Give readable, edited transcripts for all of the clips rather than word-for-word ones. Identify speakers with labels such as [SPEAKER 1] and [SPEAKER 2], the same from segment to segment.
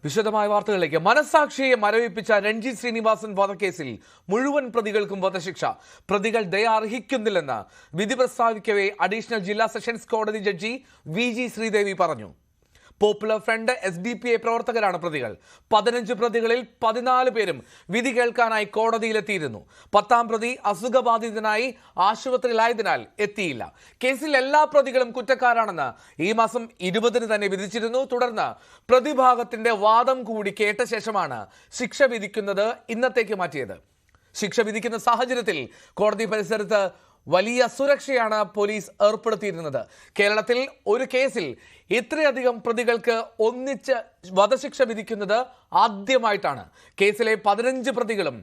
[SPEAKER 1] വിശദമായ വാർത്തകളിലേക്ക്. മനസാക്ഷിയെ മരവിപ്പിച്ച രഞ്ജിത്ത് ശ്രീനിവാസൻ വധക്കേസിൽ മുഴുവൻ പ്രതികൾക്കും വധശിക്ഷ. പ്രതികൾ ദയ അർഹിക്കുന്നില്ലെന്ന് വിധി പ്രസ്താവിക്കവേ അഡീഷണൽ ജില്ലാ സെഷൻസ് കോടതി ജഡ്ജി VG ശ്രീദേവി പറഞ്ഞു. പോപ്പുലർ ഫ്രണ്ട് SDPI പ്രവർത്തകരാണ് പ്രതികൾ. 15 പ്രതികളിൽ 14 പേരും വിധി കേൾക്കാനായി കോടതിയിലെത്തിയിരുന്നു. 10ാം പ്രതി അസുഖബാധിതനായി ആശുപത്രിയിലായതിനാൽ എത്തിയില്ല. കേസിൽ എല്ലാ പ്രതികളും കുറ്റക്കാരാണെന്ന് ഈ മാസം 20-ന് തന്നെ വിധിച്ചിരുന്നു. തുടർന്ന് പ്രതിഭാഗത്തിന്റെ വാദം കൂടി കേട്ട ശേഷമാണ് ശിക്ഷ വിധിക്കുന്നത് ഇന്നത്തേക്ക് മാറ്റിയത്. ശിക്ഷ വിധിക്കുന്ന സാഹചര്യത്തിൽ കോടതി പരിസരത്ത് വലിയ സുരക്ഷയാണ് പോലീസ് ഏർപ്പെടുത്തിയിരുന്നത്. കേരളത്തിൽ ഒരു കേസിൽ ഇത്രയധികം പ്രതികൾക്ക് ഒന്നിച്ച് വധശിക്ഷ വിധിക്കുന്നത് ആദ്യമായിട്ടാണ്. കേസിലെ 15 പ്രതികളും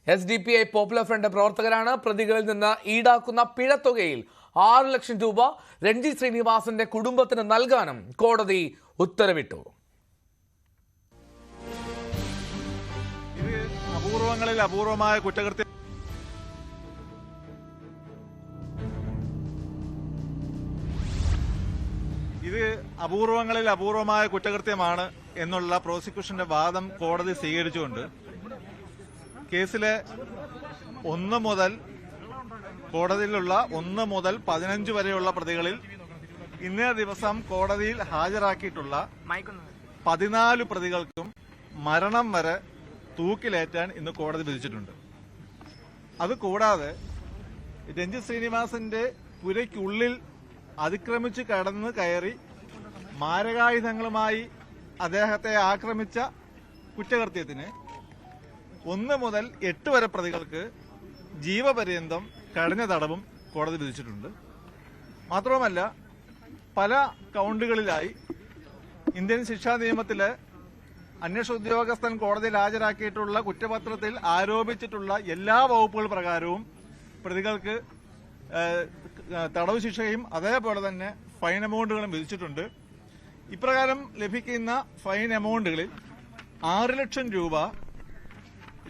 [SPEAKER 1] SDPI പോപ്പുലർ ഫ്രണ്ട് പ്രവർത്തകരാണ്. പ്രതികളിൽ നിന്ന് ഈടാക്കുന്ന പിഴത്തുകയിൽ 6 ലക്ഷം രൂപ രഞ്ജിത്ത് ശ്രീനിവാസന്റെ കുടുംബത്തിന് നൽകാനും കോടതി ഉത്തരവിട്ടു.
[SPEAKER 2] അപൂർവങ്ങളിൽ അപൂർവമായ കുറ്റകൃത്യം അപൂർവങ്ങളിൽ അപൂർവമായ കുറ്റകൃത്യമാണ് എന്നുള്ള പ്രോസിക്യൂഷന്റെ വാദം കോടതി സ്വീകരിച്ചുകൊണ്ട് കേസിലെ 1 മുതൽ കോടതിയിലുള്ള 1 മുതൽ 15 വരെയുള്ള പ്രതികളിൽ ഇന്നേ ദിവസം കോടതിയിൽ ഹാജരാക്കിയിട്ടുള്ള 14 പ്രതികൾക്കും മരണം വരെ തൂക്കിലേറ്റാൻ ഇന്ന് കോടതി വിധിച്ചിട്ടുണ്ട്. അതുകൂടാതെ രഞ്ജിത്ത് ശ്രീനിവാസന്റെ പുരയ്ക്കുള്ളിൽ അതിക്രമിച്ച് കടന്നു കയറി മാരകായുധങ്ങളുമായി അദ്ദേഹത്തെ ആക്രമിച്ച കുറ്റകൃത്യത്തിന് 1 മുതൽ 8 വരെ പ്രതികൾക്ക് ജീവപര്യന്തം കഠിന തടവും കോടതി വിധിച്ചിട്ടുണ്ട്. മാത്രവുമല്ല, പല കൗണ്ടുകളിലായി ഇന്ത്യൻ ശിക്ഷാ നിയമത്തിലെ അന്വേഷണ ഉദ്യോഗസ്ഥൻ കോടതിയിൽ ഹാജരാക്കിയിട്ടുള്ള കുറ്റപത്രത്തിൽ ആരോപിച്ചിട്ടുള്ള എല്ലാ വകുപ്പുകൾ പ്രകാരവും പ്രതികൾക്ക് തടവ് ശിക്ഷയും അതേപോലെ തന്നെ ഫൈൻ എമൗണ്ടുകളും വിധിച്ചിട്ടുണ്ട്. ഇപ്രകാരം ലഭിക്കുന്ന ഫൈൻ എമൗണ്ടുകളിൽ 6 ലക്ഷം രൂപ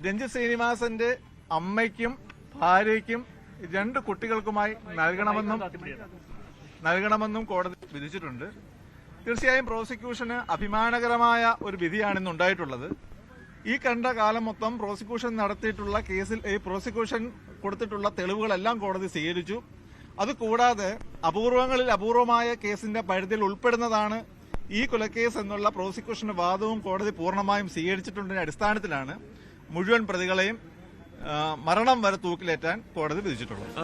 [SPEAKER 2] രഞ്ജിത്ത് ശ്രീനിവാസന്റെ അമ്മയ്ക്കും ഭാര്യയ്ക്കും 2 കുട്ടികൾക്കുമായി നൽകണമെന്നും കോടതി വിധിച്ചിട്ടുണ്ട്. തീർച്ചയായും പ്രോസിക്യൂഷന് അഭിമാനകരമായ ഒരു വിധിയാണ് ഇന്ന് ഉണ്ടായിട്ടുള്ളത്. ഈ കണ്ട കാലം മൊത്തം പ്രോസിക്യൂഷൻ നടത്തിയിട്ടുള്ള കേസിൽ ഈ പ്രോസിക്യൂഷൻ കൊടുത്തിട്ടുള്ള തെളിവുകളെല്ലാം കോടതി സ്വീകരിച്ചു. അതുകൂടാതെ അപൂർവങ്ങളിൽ അപൂർവമായ കേസിന്റെ പരിധിയിൽ ഉൾപ്പെടുന്നതാണ് ഈ കൊലക്കേസ് എന്നുള്ള പ്രോസിക്യൂഷന്റെ വാദവും കോടതി പൂർണ്ണമായും സ്വീകരിച്ചിട്ടുള്ളതിന്റെ അടിസ്ഥാനത്തിലാണ് മുഴുവൻ പ്രതികളെയും മരണം വരെ തൂക്കിലേറ്റാൻ കോടതി വിധിച്ചിട്ടുള്ളത്.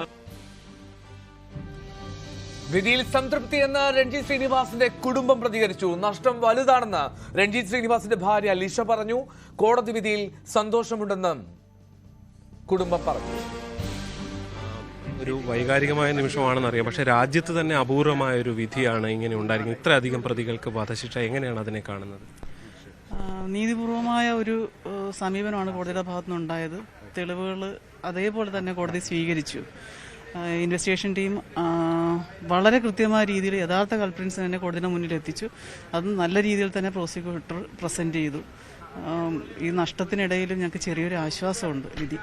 [SPEAKER 1] വിധിയിൽ സംതൃപ്തിയെന്ന് രഞ്ജിത്ത് ശ്രീനിവാസന്റെ കുടുംബം പ്രതികരിച്ചു. നഷ്ടം വലുതാണെന്ന് രഞ്ജിത്ത് ശ്രീനിവാസന്റെ ഭാര്യ ലിഷ പറഞ്ഞു. കോടതി വിധിയിൽ സന്തോഷമുണ്ടെന്ന് കുടുംബം പറഞ്ഞു.
[SPEAKER 3] ഒരു വൈകാരികമായ നിമിഷമാണെന്നറിയാം, പക്ഷേ രാജ്യത്ത് തന്നെ അപൂർവമായ ഒരു വിധിയാണ് ഇങ്ങനെ ഉണ്ടായിരിക്കുന്നത്. ഇത്രയധികം പ്രതികൾക്ക് വധശിക്ഷ, എങ്ങനെയാണ് അതിനെ കാണുന്നത്?
[SPEAKER 4] നീതിപൂർവമായ ഒരു സമീപനമാണ് കോടതിയുടെ ഭാഗത്തുനിന്നുണ്ടായത്. തെളിവുകൾ അതേപോലെ തന്നെ കോടതി സ്വീകരിച്ചു. ഇൻവെസ്റ്റിഗേഷൻ ടീം വളരെ കൃത്യമായ രീതിയിൽ യഥാർത്ഥ കൾപ്രിറ്റ്സിനെ തന്നെ കോടതിയുടെ മുന്നിൽ എത്തിച്ചു. അത് നല്ല രീതിയിൽ തന്നെ പ്രോസിക്യൂട്ടർ പ്രസന്റ് ചെയ്തു. ഈ നഷ്ടത്തിനിടയിലും ഞങ്ങൾക്ക് ചെറിയൊരു ആശ്വാസമുണ്ട് വിധി.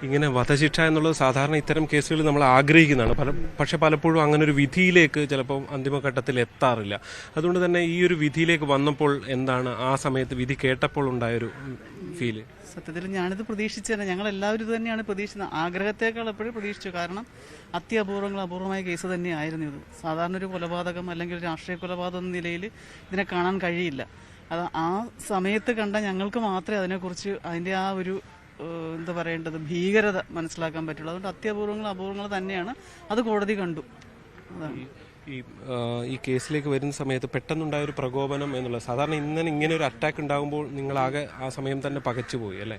[SPEAKER 3] ഇങ്ങനെ വധശിക്ഷ എന്നുള്ളത് സാധാരണ ഇത്തരം കേസുകളിൽ നമ്മൾ ആഗ്രഹിക്കുന്നതാണ്, പക്ഷെ പലപ്പോഴും അങ്ങനെ ഒരു വിധിയിലേക്ക് ചിലപ്പോൾ അന്തിമഘട്ടത്തിൽ എത്താറില്ല. അതുകൊണ്ട് തന്നെ ഈ ഒരു വിധിയിലേക്ക് വന്നപ്പോൾ എന്താണ് ആ സമയത്ത് വിധി കേട്ടപ്പോൾ ഉണ്ടായൊരു ഫീല്?
[SPEAKER 4] സത്യത്തിൽ ഞാനിത് പ്രതീക്ഷിച്ചത്, ഞങ്ങൾ എല്ലാവരും ഇത് തന്നെയാണ് പ്രതീക്ഷിച്ചത്. ആഗ്രഹത്തേക്കാൾ എപ്പോഴും പ്രതീക്ഷിച്ചു. കാരണം അപൂർവമായ കേസ് തന്നെയായിരുന്നു ഇത്. സാധാരണ ഒരു കൊലപാതകം അല്ലെങ്കിൽ രാഷ്ട്രീയ കൊലപാതകം എന്ന നിലയിൽ ഇതിനെ കാണാൻ കഴിയില്ല. അത് ആ സമയത്ത് കണ്ട ഞങ്ങൾക്ക് മാത്രമേ അതിനെക്കുറിച്ച് അതിൻ്റെ ആ ഒരു എന്താ പറയേണ്ടത് ഭീകരത മനസ്സിലാക്കാൻ പറ്റുള്ളൂ. അതുകൊണ്ട് അപൂർവങ്ങൾ തന്നെയാണ്. അത് കോടതി കണ്ടു.
[SPEAKER 3] ഈ കേസിലേക്ക് വരുന്ന സമയത്ത് പെട്ടെന്നുണ്ടായ ഒരു പ്രകോപനം എന്നുള്ളത്, സാധാരണ ഇങ്ങനെ ഒരു അറ്റാക്ക് ഉണ്ടാകുമ്പോൾ നിങ്ങളാകെ ആ സമയം തന്നെ പകച്ചുപോയി അല്ലേ?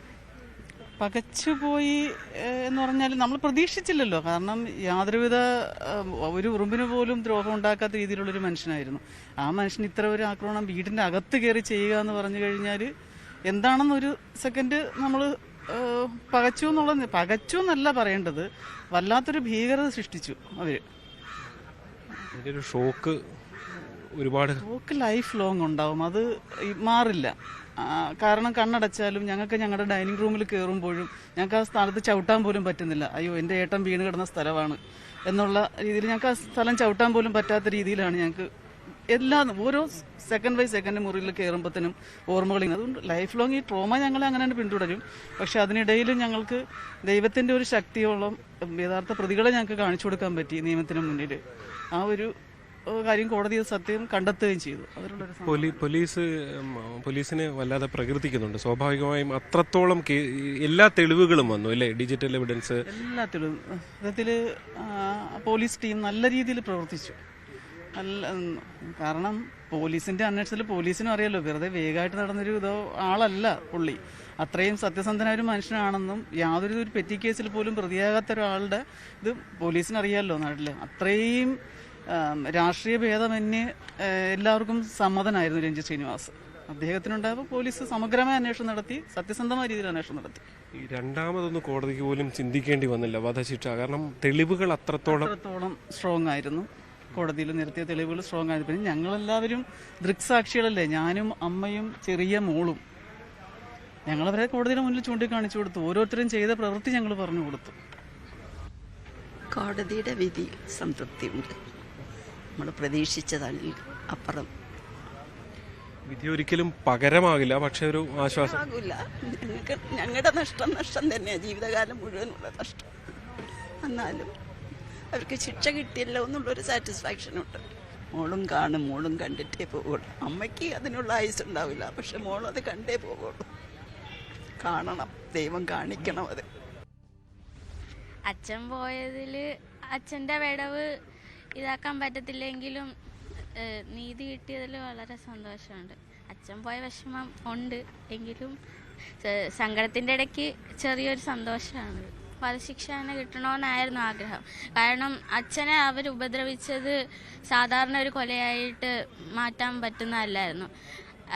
[SPEAKER 4] പകച്ചുപോയി എന്ന് പറഞ്ഞാൽ നമ്മൾ പ്രതീക്ഷിച്ചില്ലല്ലോ. കാരണം യാതൊരുവിധ ഒരു ഉറുമ്പിന് പോലും ദ്രോഹം ഉണ്ടാക്കാത്ത രീതിയിലുള്ളൊരു മനുഷ്യനായിരുന്നു. ആ മനുഷ്യൻ ഇത്ര ഒരു ആക്രമണം വീടിൻ്റെ അകത്ത് കയറി ചെയ്യുക എന്ന് പറഞ്ഞു കഴിഞ്ഞാൽ എന്താണെന്നൊരു സെക്കൻഡ് നമ്മൾ പകച്ചു എന്നല്ല പറയേണ്ടത്, വല്ലാത്തൊരു ഭീകരത സൃഷ്ടിച്ചു അവര്.
[SPEAKER 3] ഷോക്ക്
[SPEAKER 4] ലൈഫ് ലോങ് ഉണ്ടാവും, അത് മാറില്ല. കാരണം കണ്ണടച്ചാലും ഞങ്ങൾക്ക് ഞങ്ങളുടെ ഡൈനിങ് റൂമിൽ കയറുമ്പോഴും ഞങ്ങൾക്ക് ആ സ്ഥലത്ത് ചവിട്ടാൻ പോലും പറ്റുന്നില്ല. അയ്യോ എൻ്റെ ഏട്ടൻ വീണ് കിടന്ന സ്ഥലമാണ് എന്നുള്ള രീതിയിൽ ഞങ്ങൾക്ക് ആ സ്ഥലം ചവിട്ടാൻ പോലും പറ്റാത്ത രീതിയിലാണ് ഞങ്ങൾക്ക് ഓരോ സെക്കൻഡ് ബൈ സെക്കൻഡ് മുറിയിൽ കയറുമ്പോഴത്തേനും ഓർമ്മകളിങ്ങനെ. അതുകൊണ്ട് ലൈഫ് ലോങ് ഈ ട്രോമ ഞങ്ങളെ അങ്ങനെ തന്നെ പിന്തുടരും. പക്ഷെ അതിനിടയിൽ ഞങ്ങൾക്ക് ദൈവത്തിൻ്റെ ഒരു ശക്തിയോളം യഥാർത്ഥ പ്രതികളെ ഞങ്ങൾക്ക് കാണിച്ചു കൊടുക്കാൻ പറ്റി നിയമത്തിന് മുന്നിൽ. ആ ഒരു കാര്യം കോടതി സത്യം കണ്ടെത്തുകയും ചെയ്തു. അതിലുള്ളൊരു
[SPEAKER 3] പോലീസിനെ വല്ലാതെ പ്രകീർത്തിക്കുന്നുണ്ട്. സ്വാഭാവികമായും അത്രത്തോളം എല്ലാ തെളിവുകളും വന്നു അല്ലേ, ഡിജിറ്റൽ എവിഡൻസ്
[SPEAKER 4] എല്ലാ തെളിവും. സത്യത്തിൽ പോലീസ് ടീം നല്ല രീതിയിൽ പ്രവർത്തിച്ചു. കാരണം പോലീസിന്റെ അന്വേഷണത്തിൽ പോലീസിനും അറിയാലോ, വെറുതെ വേഗമായിട്ട് നടന്നൊരു ആളല്ല പുള്ളി. അത്രയും സത്യസന്ധനായ ഒരു മനുഷ്യനാണെന്നും യാതൊരു ഒരു പെറ്റി കേസിൽ പോലും പ്രതിയാകാത്ത ഒരാളുടെ ഇത് പോലീസിനറിയാമല്ലോ നാട്ടിൽ. അത്രയും രാഷ്ട്രീയ ഭേദമന്യേ എല്ലാവർക്കും സമ്മതനായിരുന്നു രഞ്ജിത്ത് ശ്രീനിവാസ്. അദ്ദേഹത്തിനുണ്ടായപ്പോൾ പോലീസ് സമഗ്രമായ അന്വേഷണം നടത്തി, സത്യസന്ധമായ രീതിയിൽ അന്വേഷണം നടത്തി.
[SPEAKER 3] ഈ രണ്ടാമതൊന്നും കോടതിക്ക് പോലും ചിന്തിക്കേണ്ടി വന്നില്ല വധശിക്ഷ, കാരണം തെളിവുകൾ അത്രത്തോളം
[SPEAKER 4] സ്ട്രോങ് ആയിരുന്നു. കോടതിയിൽ നിരത്തിയ തെളിവുകൾ സ്ട്രോങ് ആയിരുന്നു. പിന്നെ ഞങ്ങളെല്ലാവരും ദൃക്സാക്ഷികളല്ലേ, ഞാനും അമ്മയും ചെറിയ മോളും. ഞങ്ങളവരെ കോടതിയുടെ മുന്നിൽ ചൂണ്ടിക്കാണിച്ചു കൊടുത്തു. ഓരോരുത്തരും ചെയ്ത പ്രവൃത്തി ഞങ്ങൾ പറഞ്ഞു കൊടുത്തു.
[SPEAKER 5] കോടതിയുടെ വിധി സംതൃപ്തിയുണ്ട്. നമ്മൾ പ്രതീക്ഷിച്ചതാണ് അപ്പുറം.
[SPEAKER 3] വിധി ഒരിക്കലും പകരമാകില്ല, പക്ഷെ ഒരു ആശ്വാസം
[SPEAKER 5] ആകില്ല. ഞങ്ങളുടെ നഷ്ടം തന്നെയാണ്, ജീവിതകാലം മുഴുവനുള്ള നഷ്ടം. എന്നാലും അവർക്ക് ശിക്ഷ കിട്ടിയല്ലോ എന്നുള്ളൊരു സാറ്റിസ്ഫാക്ഷനുണ്ട്. മോളും കാണും, മോളും കണ്ടിട്ടേ പോകുള്ളൂ. അമ്മയ്ക്ക് അതിനുള്ള ആയുസ് ഉണ്ടാവില്ല, പക്ഷെ മോളത് കണ്ടേ പോകുള്ളൂ. കാണണം, ദൈവം കാണിക്കണം അത്.
[SPEAKER 6] അച്ഛൻ പോയതിൽ അച്ഛൻ്റെ വിടവ് ഇതാക്കാൻ പറ്റത്തില്ലെങ്കിലും നീതി കിട്ടിയതിൽ വളരെ സന്തോഷമുണ്ട്. അച്ഛൻ പോയ വിഷമം ഉണ്ട് എങ്കിലും സങ്കടത്തിൻ്റെ ഇടയ്ക്ക് ചെറിയൊരു സന്തോഷമാണ്. വധശിക്ഷ തന്നെ കിട്ടണമെന്നായിരുന്നു ആഗ്രഹം. കാരണം അച്ഛനെ അവർ ഉപദ്രവിച്ചത് സാധാരണ ഒരു കൊലയായിട്ട് മാറ്റാൻ പറ്റുന്നതല്ലായിരുന്നു.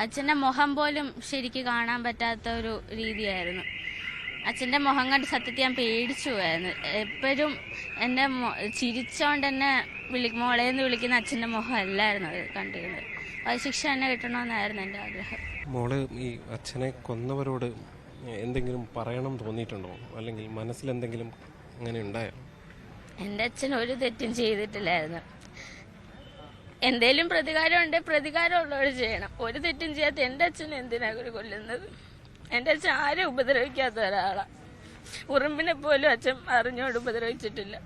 [SPEAKER 6] അച്ഛൻ്റെ മുഖം പോലും ശരിക്ക് കാണാൻ പറ്റാത്ത ഒരു രീതിയായിരുന്നു. അച്ഛൻ്റെ മുഖം കണ്ട് സത്യത്തിൽ ഞാൻ പേടിച്ചു പോയായിരുന്നു. എപ്പോഴും എൻ്റെ ചിരിച്ചോണ്ട് തന്നെ മോളേന്ന് വിളിക്കുന്ന അച്ഛൻ്റെ മുഖം അല്ലായിരുന്നു അത് കണ്ടിരുന്നത്. വധശിക്ഷ തന്നെ കിട്ടണമെന്നായിരുന്നു എൻ്റെ ആഗ്രഹം.
[SPEAKER 3] മോള് ഈ അച്ഛനെ കൊന്നവരോട് എന്തെങ്കിലും പറയണം തോന്നിയിട്ടുണ്ടോ, അല്ലെങ്കിൽ മനസ്സിലെന്തെങ്കിലും അങ്ങനെ ഉണ്ടായോ?
[SPEAKER 6] എൻ്റെ അച്ഛൻ ഒരു തെറ്റും ചെയ്തിട്ടില്ലായിരുന്നു. എന്തേലും പ്രതികാരം ഉണ്ടെങ്കിൽ പ്രതികാരമുള്ളവർ ചെയ്യണം. ഒരു തെറ്റും ചെയ്യാത്ത എൻ്റെ അച്ഛൻ എന്തിനാ കൊല്ലുന്നത്? എൻ്റെ അച്ഛൻ ആരും ഉപദ്രവിക്കാത്ത ഒരാളാണ്. ഉറുമ്പിനെ പോലും അച്ഛൻ അറിഞ്ഞോട് ഉപദ്രവിച്ചിട്ടില്ല.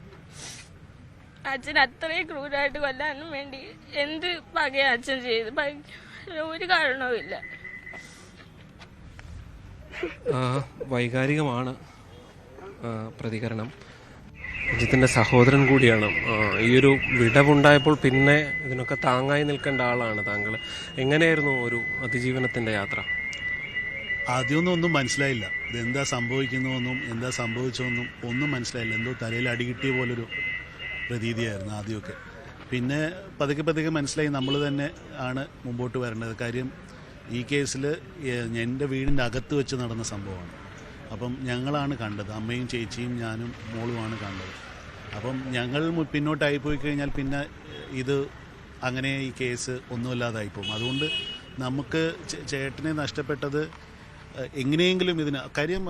[SPEAKER 6] അച്ഛൻ അത്രയും ക്രൂരമായിട്ട് കൊല്ലാനും വേണ്ടി എന്ത് പകയാ അച്ഛൻ ചെയ്ത്? ഒരു കാരണവും ഇല്ല.
[SPEAKER 3] വൈകാരികമാണ് പ്രതികരണം. രഞ്ജിത്തിൻ്റെ സഹോദരൻ കൂടിയാണ്. ഈ ഒരു വിടവുണ്ടായപ്പോൾ പിന്നെ ഇതിനൊക്കെ താങ്ങായി നിൽക്കേണ്ട ആളാണ് താങ്കൾ. എങ്ങനെയായിരുന്നു ഒരു അതിജീവനത്തിൻ്റെ യാത്ര?
[SPEAKER 7] ആദ്യമൊന്നും മനസ്സിലായില്ല, ഇതെന്താ സംഭവിക്കുന്നതെന്നും എന്താ സംഭവിച്ചതെന്നും ഒന്നും മനസ്സിലായില്ല. എന്തോ തലയിൽ അടികിട്ടിയ പോലൊരു പ്രതീതിയായിരുന്നു ആദ്യമൊക്കെ. പിന്നെ പതുക്കെ മനസ്സിലായി നമ്മൾ തന്നെ ആണ് മുമ്പോട്ട് വരേണ്ടത്. കാര്യം ഈ കേസിൽ എൻ്റെ വീടിൻ്റെ അകത്ത് വെച്ച് നടന്ന സംഭവമാണ്. അപ്പം ഞങ്ങളാണ് കണ്ടത്, അമ്മയും ചേച്ചിയും ഞാനും മോളുമാണ് കണ്ടത്. അപ്പം ഞങ്ങൾ പിന്നോട്ടായി പോയി കഴിഞ്ഞാൽ പിന്നെ ഇത് അങ്ങനെ ഈ കേസ് ഒന്നുമില്ലാതായിപ്പോവും. അതുകൊണ്ട് നമുക്ക് ചേട്ടനെ നഷ്ടപ്പെട്ടത് എങ്ങനെയെങ്കിലും ഇതിന് കാര്യം